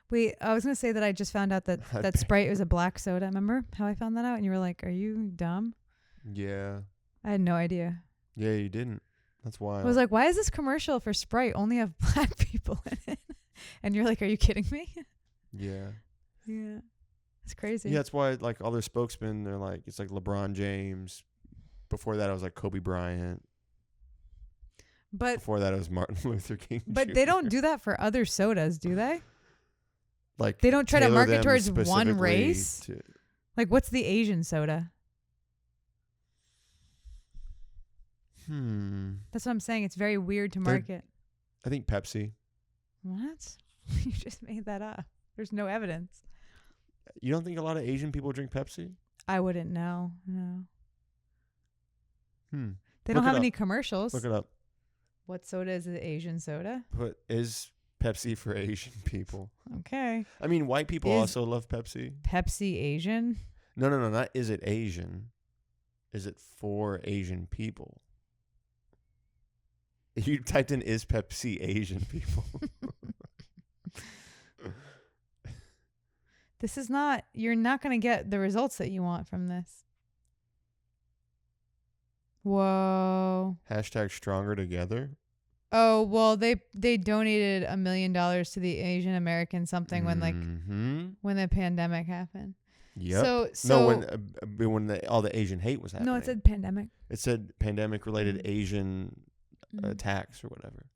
Wait, I was gonna say that I just found out that Sprite was a black soda. Remember how I found that out? And you were like, "Are you dumb?" Yeah. I had no idea. Yeah, you didn't. That's why. I was like, "Why is this commercial for Sprite only have black people in it?" And you're like, "Are you kidding me?" Yeah. Yeah. It's crazy. Yeah, that's why all their spokesmen, they're like, it's like LeBron James. Before that, it was like Kobe Bryant. But before that, it was Martin Luther King. But Jr. they don't do that for other sodas, do they? Like they don't try to market towards one race. What's the Asian soda? That's what I'm saying. It's very weird to market. I think Pepsi. What? You just made that up. There's no evidence. You don't think a lot of Asian people drink Pepsi? I wouldn't know. No. They Look don't have any commercials. Look it up. What soda is an Asian soda? Is Pepsi for Asian people? Okay. I mean, white people also love Pepsi. Pepsi Asian? No. Not is it Asian. Is it for Asian people? You typed in is Pepsi Asian people. You're not going to get the results that you want from this. Whoa. # stronger together. Oh, well, they donated $1 million to the Asian American something when the pandemic happened. Yep. So when all the Asian hate was happening. No, it said pandemic. It said pandemic related Asian attacks or whatever.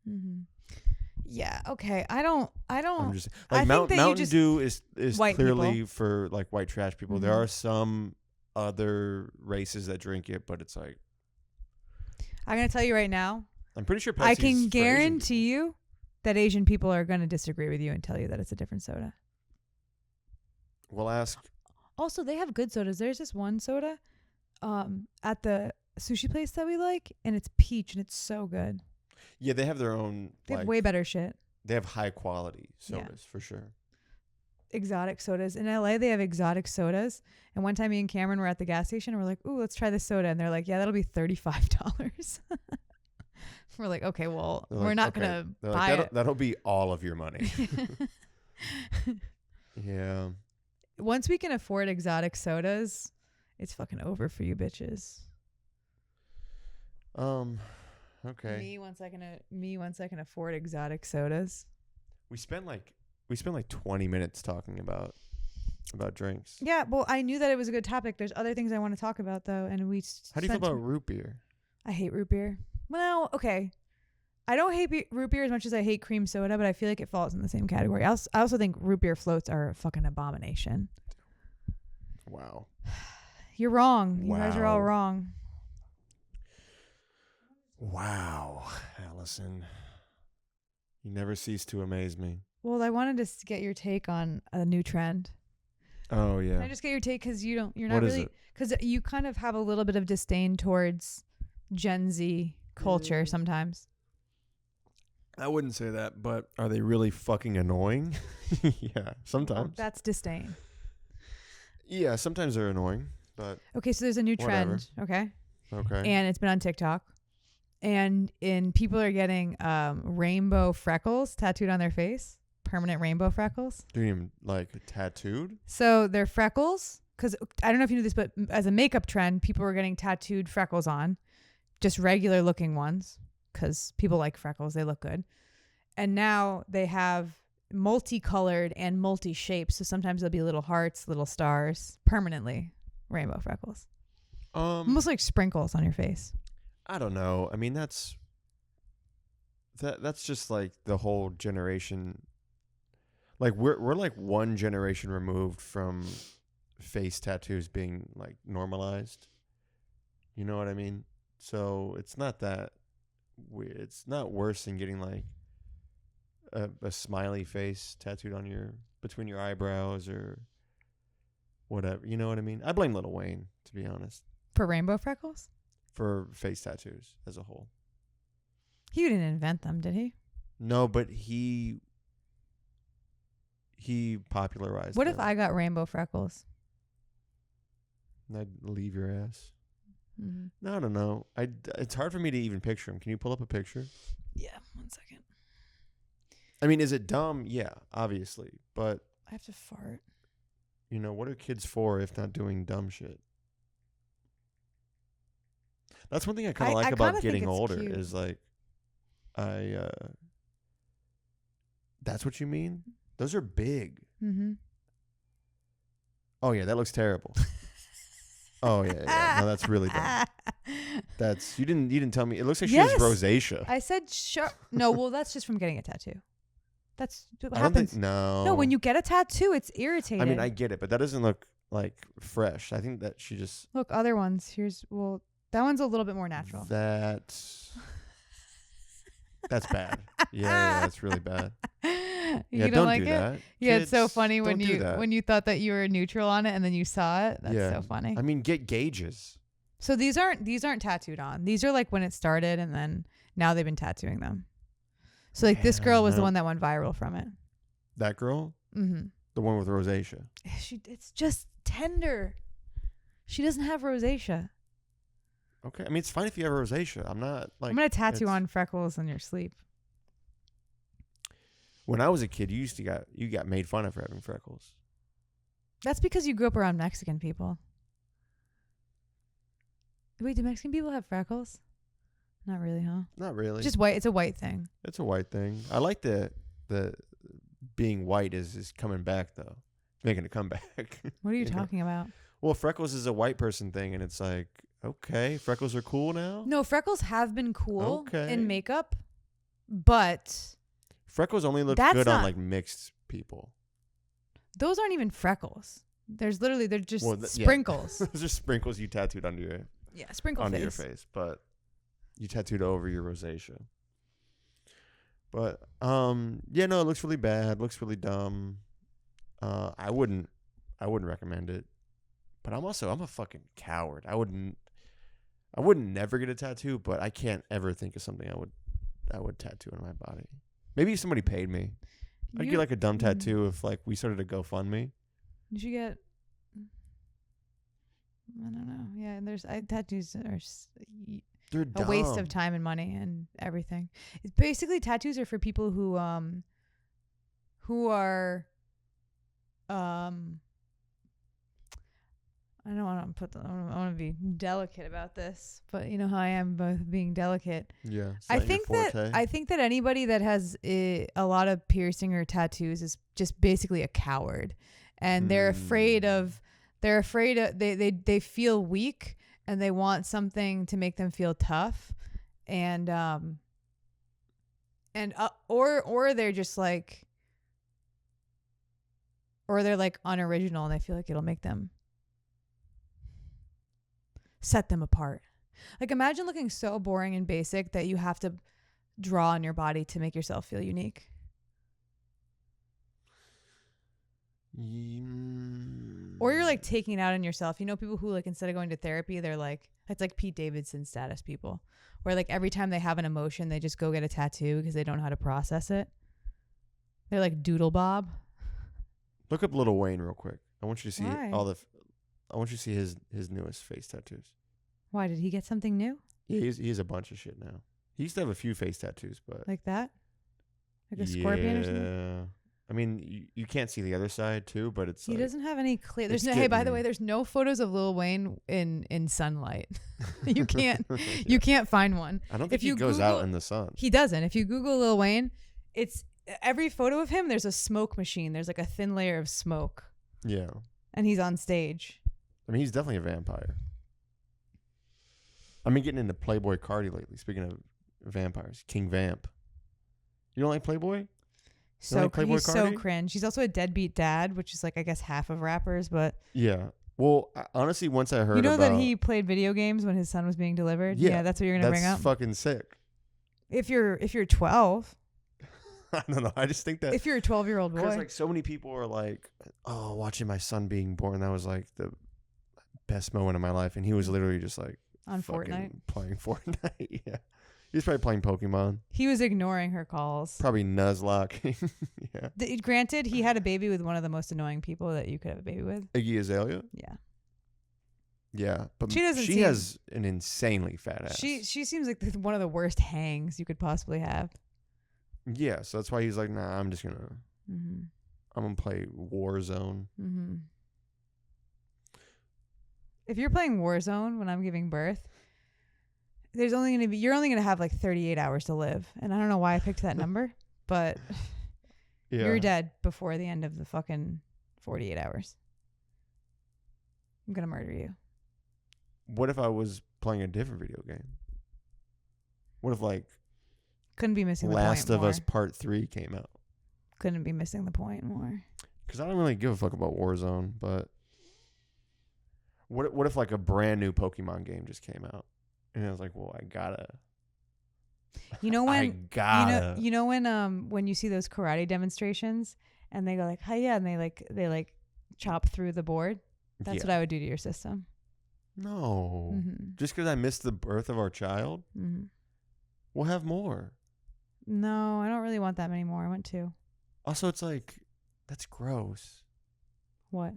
Yeah. Okay. I don't. I'm just Mountain Dew is clearly people. For white trash people. There are some other races that drink it, but it's like. I'm gonna tell you right now. I'm pretty sure. Pepsi's I can guarantee you that Asian people are gonna disagree with you and tell you that it's a different soda. We'll ask. Also, they have good sodas. There's this one soda, at the sushi place that we like, and it's peach, and it's so good. Yeah, they have their own. They have way better shit. They have high quality sodas for sure. Exotic sodas. In LA, they have exotic sodas. And one time me and Cameron were at the gas station and we're like, ooh, let's try this soda. And they're like, yeah, that'll be $35. We're like, okay, well, we're not going to buy it. That'll be all of your money. Yeah. Once we can afford exotic sodas, it's fucking over for you bitches. Okay. Me once I can afford exotic sodas. We spent like 20 minutes talking about drinks. Yeah, well, I knew that it was a good topic. There's other things I want to talk about though, and we. How do you feel about root beer? I hate root beer. Well, okay. I don't hate root beer as much as I hate cream soda, but I feel like it falls in the same category. I also think root beer floats are a fucking abomination. Wow. You're wrong. You guys are all wrong. Wow, Allyson. You never cease to amaze me. Well, I wanted to get your take on a new trend. Oh, yeah. Can I just get your take? Because you're not really, because you kind of have a little bit of disdain towards Gen Z culture sometimes. I wouldn't say that, but are they really fucking annoying? Yeah, sometimes. Well, that's disdain. Yeah, sometimes they're annoying, but okay, so there's a new trend, okay? Okay. And it's been on TikTok. And people are getting rainbow freckles tattooed on their face. Permanent rainbow freckles. Do you mean like tattooed? So they're freckles, because I don't know if you knew this, but as a makeup trend, people were getting tattooed freckles on. Just regular looking ones, because people like freckles. They look good. And now they have multicolored and multi-shapes. So sometimes there'll be little hearts, little stars, permanently rainbow freckles. Almost like sprinkles on your face. I don't know. I mean, that's just like the whole generation. Like we're like one generation removed from face tattoos being like normalized. You know what I mean? So it's not that weird. It's not worse than getting like a smiley face tattooed on between your eyebrows or whatever. You know what I mean? I blame Lil Wayne, to be honest. For rainbow freckles? For face tattoos as a whole. He didn't invent them, did he? No, but he popularized What them. if I got rainbow freckles? I'd leave your ass. Mm-hmm. No, I don't know. It's hard for me to even picture him. Can you pull up a picture? Yeah, 1 second. I mean, is it dumb? Yeah, obviously. But I have to fart. You know, what are kids for if not doing dumb shit? That's one thing I kind of like about getting older cute. Is like, that's what you mean? Those are big. Mm-hmm. Oh, yeah, that looks terrible. Oh, yeah. No, that's really dumb. You didn't tell me. It looks like she has rosacea. I said, sure. No, well, that's just from getting a tattoo. That's what happens. No, when you get a tattoo, it's irritating. I mean, I get it, but that doesn't look like fresh. I think that she just... Look, other ones. That one's a little bit more natural. That's bad. Yeah, that's really bad. You don't like it? That. Yeah, kids, it's so funny when you thought that you were neutral on it and then you saw it. That's so funny. I mean, get gauges. So these aren't tattooed on. These are like when it started and then now they've been tattooing them. So like this girl was the one that went viral from it. That girl? Mm-hmm. The one with rosacea. It's just tender. She doesn't have rosacea. Okay. I mean, it's fine if you have rosacea. I'm going to tattoo on freckles in your sleep. When I was a kid, you got made fun of for having freckles. That's because you grew up around Mexican people. Wait, do Mexican people have freckles? Not really, huh? Not really. Just white. It's a white thing. It's a white thing. I like the being white is coming back though. It's making a comeback. What are you talking about? Well, freckles is a white person thing, and it's like, okay, freckles are cool now? No, freckles have been cool in makeup, but... Freckles only look good on, like, mixed people. Those aren't even freckles. They're just sprinkles. Yeah. Those are sprinkles you tattooed under your... Yeah, sprinkle under your face, but you tattooed over your rosacea. But, yeah, no, it looks really bad. Looks really dumb. I wouldn't recommend it. But I'm a fucking coward. I wouldn't never get a tattoo, but I can't ever think of something I would tattoo on my body. Maybe if somebody paid me. I'd get like a dumb tattoo if like we started a GoFundMe. You should get. I don't know. Yeah, tattoos are they're a waste of time and money and everything. It's basically tattoos are for people who are I don't want to I want to be delicate about this, but you know how I am about being delicate. Yeah. I think that anybody that has a lot of piercing or tattoos is just basically a coward, and they're afraid of they feel weak and they want something to make them feel tough, or they're just like, or they're like unoriginal and they feel like it'll make them set them apart. Like imagine looking so boring and basic that you have to draw on your body to make yourself feel unique. Or you're like taking it out on yourself. You know, people who like instead of going to therapy, they're like, it's like Pete Davidson status people, where like every time they have an emotion, they just go get a tattoo because they don't know how to process it. They're like Doodle Bob. Look up Lil Wayne real quick. I want you to see Why? I want you to see his newest face tattoos. Why, did he get something new? Yeah, he has a bunch of shit now. He used to have a few face tattoos, but like that, like a scorpion or something. Yeah, I mean you can't see the other side too, but it's he like, doesn't have any clear. There's no. Hey, by the way, there's no photos of Lil Wayne in sunlight. You can't you can't find one. I don't think he goes out in the sun. He doesn't. If you Google Lil Wayne, it's every photo of him. There's a smoke machine. There's like a thin layer of smoke. Yeah, and he's on stage. I mean, he's definitely a vampire. I've been getting into Playboy Cardi lately. Speaking of vampires, King Vamp. You don't like Playboy? So he's so cringe. He's also a deadbeat dad, which is like I guess half of rappers, but yeah. Well, honestly, once I heard that he played video games when his son was being delivered. Yeah, that's what you're gonna bring up. That's fucking sick. If you're 12. I don't know. I just think that if you're a 12-year-old boy, because like so many people are like, oh, watching my son being born, that was like the best moment of my life, and he was literally just like on Fortnite playing Fortnite. Yeah, he was probably playing Pokemon. He was ignoring her calls. Probably Nuzlocke. Yeah. Granted, he had a baby with one of the most annoying people that you could have a baby with. Iggy Azalea. Yeah. Yeah, but she has an insanely fat ass. She seems like one of the worst hangs you could possibly have. Yeah, so that's why he's like, nah, I'm just gonna, I'm gonna play Warzone. Mm-hmm. If you're playing Warzone when I'm giving birth, you're only gonna have like 38 hours to live, and I don't know why I picked that number, but you're dead before the end of the fucking 48 hours. I'm gonna murder you. What if I was playing a different video game? What if like couldn't be missing the Last point of more. Us Part 3 came out? Couldn't be missing the point more. Because I don't really give a fuck about Warzone, but what if like a brand new Pokemon game just came out, and I was like, well, I gotta. You know when I gotta. You know when you see those karate demonstrations and they go like, "Hi, yeah," and they like chop through the board. That's what I would do to your system. No, just because I missed the birth of our child, we'll have more. No, I don't really want that many more. I want 2. Also, it's like that's gross. What?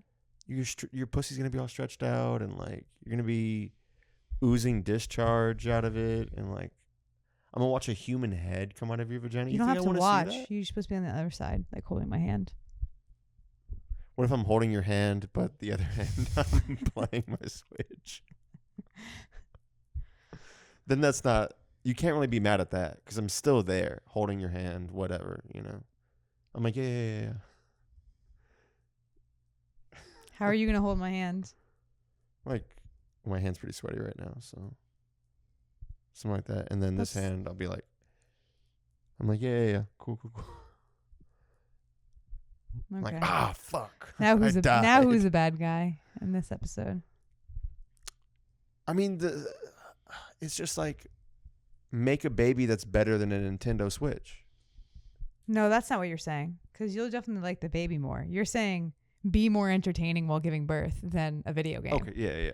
Your pussy's gonna be all stretched out, and like you're gonna be oozing discharge out of it, and like I'm gonna watch a human head come out of your vagina. You don't have to watch. You're supposed to be on the other side, like holding my hand. What if I'm holding your hand, but the other hand I'm playing my Switch? Then that's not. You can't really be mad at that because I'm still there, holding your hand, whatever, you know. I'm like, yeah. How are you gonna hold my hand? Like, my hand's pretty sweaty right now, so something like that. And then this hand, I'll be like, I'm like, yeah, cool. Okay. I'm like, fuck. Now who's the bad guy in this episode? I mean, it's just like make a baby that's better than a Nintendo Switch. No, that's not what you're saying. Because you'll definitely like the baby more. You're saying be more entertaining while giving birth than a video game. Okay, yeah.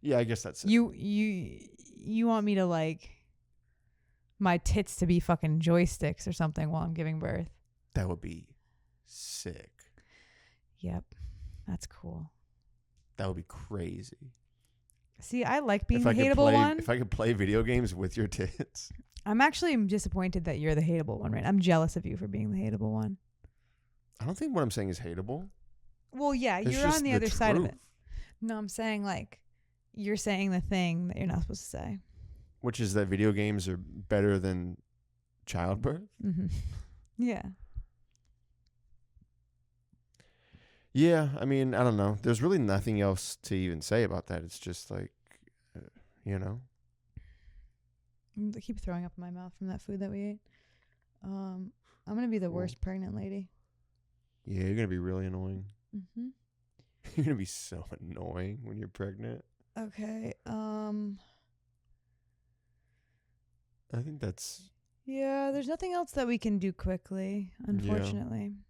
Yeah, I guess that's it. You want me to like my tits to be fucking joysticks or something while I'm giving birth? That would be sick. Yep. That's cool. That would be crazy. See, I like being the hateable one. If I could play video games with your tits. I'm actually disappointed that you're the hateable one, right? I'm jealous of you for being the hateable one. I don't think what I'm saying is hateable. Well, yeah, It's you're just on the the other side of truth. it. No, I'm saying like you're saying the thing that you're not supposed to say. Which is that video games are better than childbirth? Mm-hmm. Yeah. Yeah, I mean, I don't know. There's really nothing else to even say about that. It's just like, you know. I keep throwing up in my mouth from that food that we ate. I'm going to be the worst pregnant lady. Yeah, you're going to be really annoying. Mm-hmm. You're going to be so annoying when you're pregnant. Okay. I think that's... Yeah, there's nothing else that we can do quickly, unfortunately. Yeah.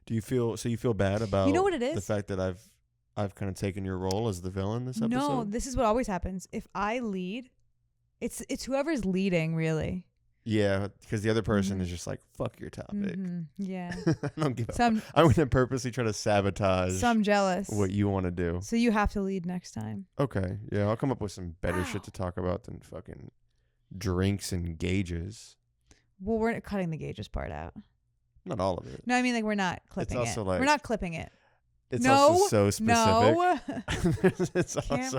Do you feel bad about what it is? The fact that I've kind of taken your role as the villain this episode? No, this is what always happens. If I lead, it's whoever's leading, really. Yeah, because the other person is just like, fuck your topic. Mm-hmm. Yeah. I don't give a fuck. I'm going to purposely try to sabotage So I'm jealous. what you want to do. So you have to lead next time. Okay. Yeah, I'll come up with some better shit to talk about than fucking drinks and gauges. Well, we're cutting the gauges part out. Not all of it. No, I mean, like, we're not clipping it's also it. like, we're not clipping it. It's also so specific. No. It's Cameron. also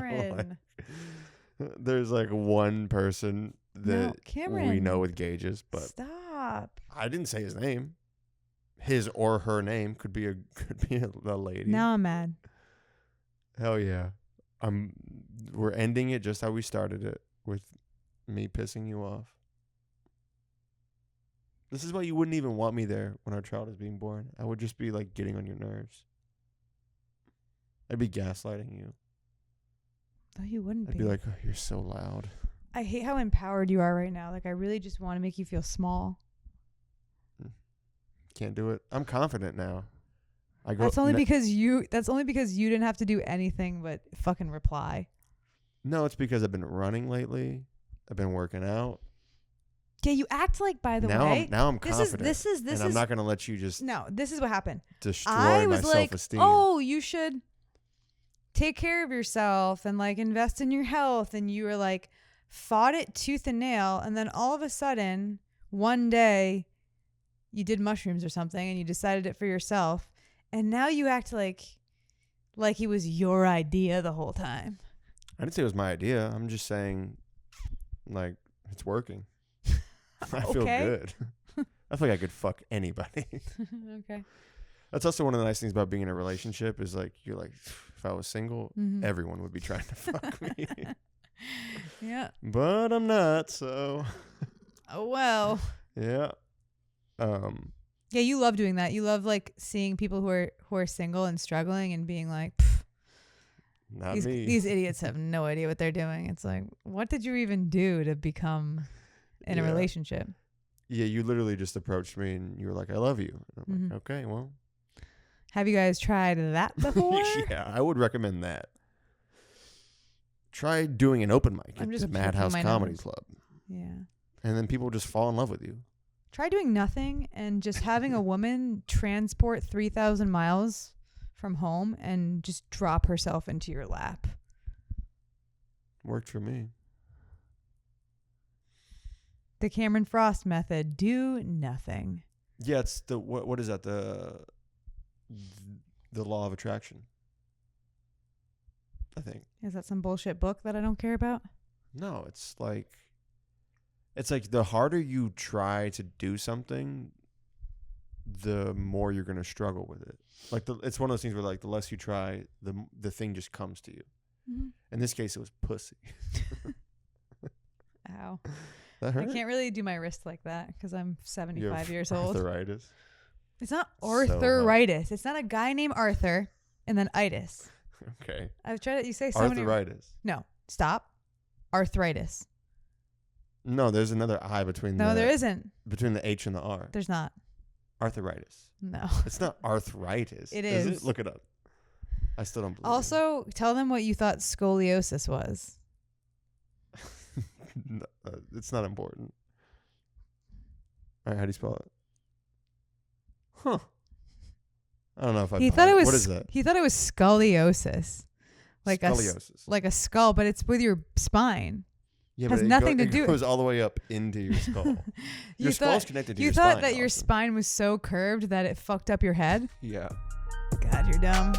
like, there's like one person that we know with gauges, but stop. I didn't say his name. His or her name could be a lady. Now I'm mad. Hell yeah. We're ending it just how we started it, with me pissing you off. This is why you wouldn't even want me there when our child is being born. I would just be like getting on your nerves. I'd be gaslighting you. No, you wouldn't I'd be like, oh, you're so loud. I hate how empowered you are right now. Like, I really just want to make you feel small. Can't do it. I'm confident now. That's only because you didn't have to do anything but fucking reply. No, it's because I've been running lately. I've been working out. Yeah, you act like, by the way. Now I'm confident. This is. I'm not going to let you just. No, this is what happened. Destroy my self-esteem. Oh, you should take care of yourself and like invest in your health. And you were like, fought it tooth and nail. And then all of a sudden, one day, you did mushrooms or something and you decided it for yourself. And now you act like it was your idea the whole time. I didn't say it was my idea. I'm just saying, like, it's working. I feel good. I feel like I could fuck anybody. Okay. That's also one of the nice things about being in a relationship is like, you're like, if I was single, everyone would be trying to fuck me. Yeah. But I'm not, so. Oh, well. Yeah. Yeah, you love doing that. You love like seeing people who are single and struggling and being like, not me. These idiots have no idea what they're doing. It's like, what did you even do to become in a relationship? Yeah, you literally just approached me and you were like, I love you. And I'm like, okay, well. Have you guys tried that before? Yeah, I would recommend that. Try doing an open mic at the Madhouse Comedy Club. Yeah. And then people just fall in love with you. Try doing nothing and just having a woman transport 3,000 miles from home and just drop herself into your lap. Worked for me. The Cameron Frost method. Do nothing. Yeah, it's the what is that? The law of attraction. I think. Is that some bullshit book that I don't care about? No, it's like the harder you try to do something, the more you're going to struggle with it. Like it's one of those things where like the less you try, the thing just comes to you. Mm-hmm. In this case, it was pussy. Ow. That hurt? I can't really do my wrist like that because I'm 75 years old. Arthritis. It's not arthritis. It's not a guy named Arthur and then itis. Okay. I've tried it. You say so many. Arthritis. No, stop. Arthritis. No, there's another I between No, there isn't. Between the H and the R. There's not. Arthritis. No. It's not arthritis. It is. It? Look it up. I still don't believe Also, tell them what you thought scoliosis was. No, it's not important. All right, how do you spell it? Huh. I don't know if I. He thought it was. What is that? He thought it was scoliosis, like scoliosis, like a skull, but it's with your spine. Yeah, has but nothing to do. It goes all the way up into your skull. Your skull's connected to your spine. You thought that your spine was so curved that it fucked up your head? Yeah. God, you're dumb.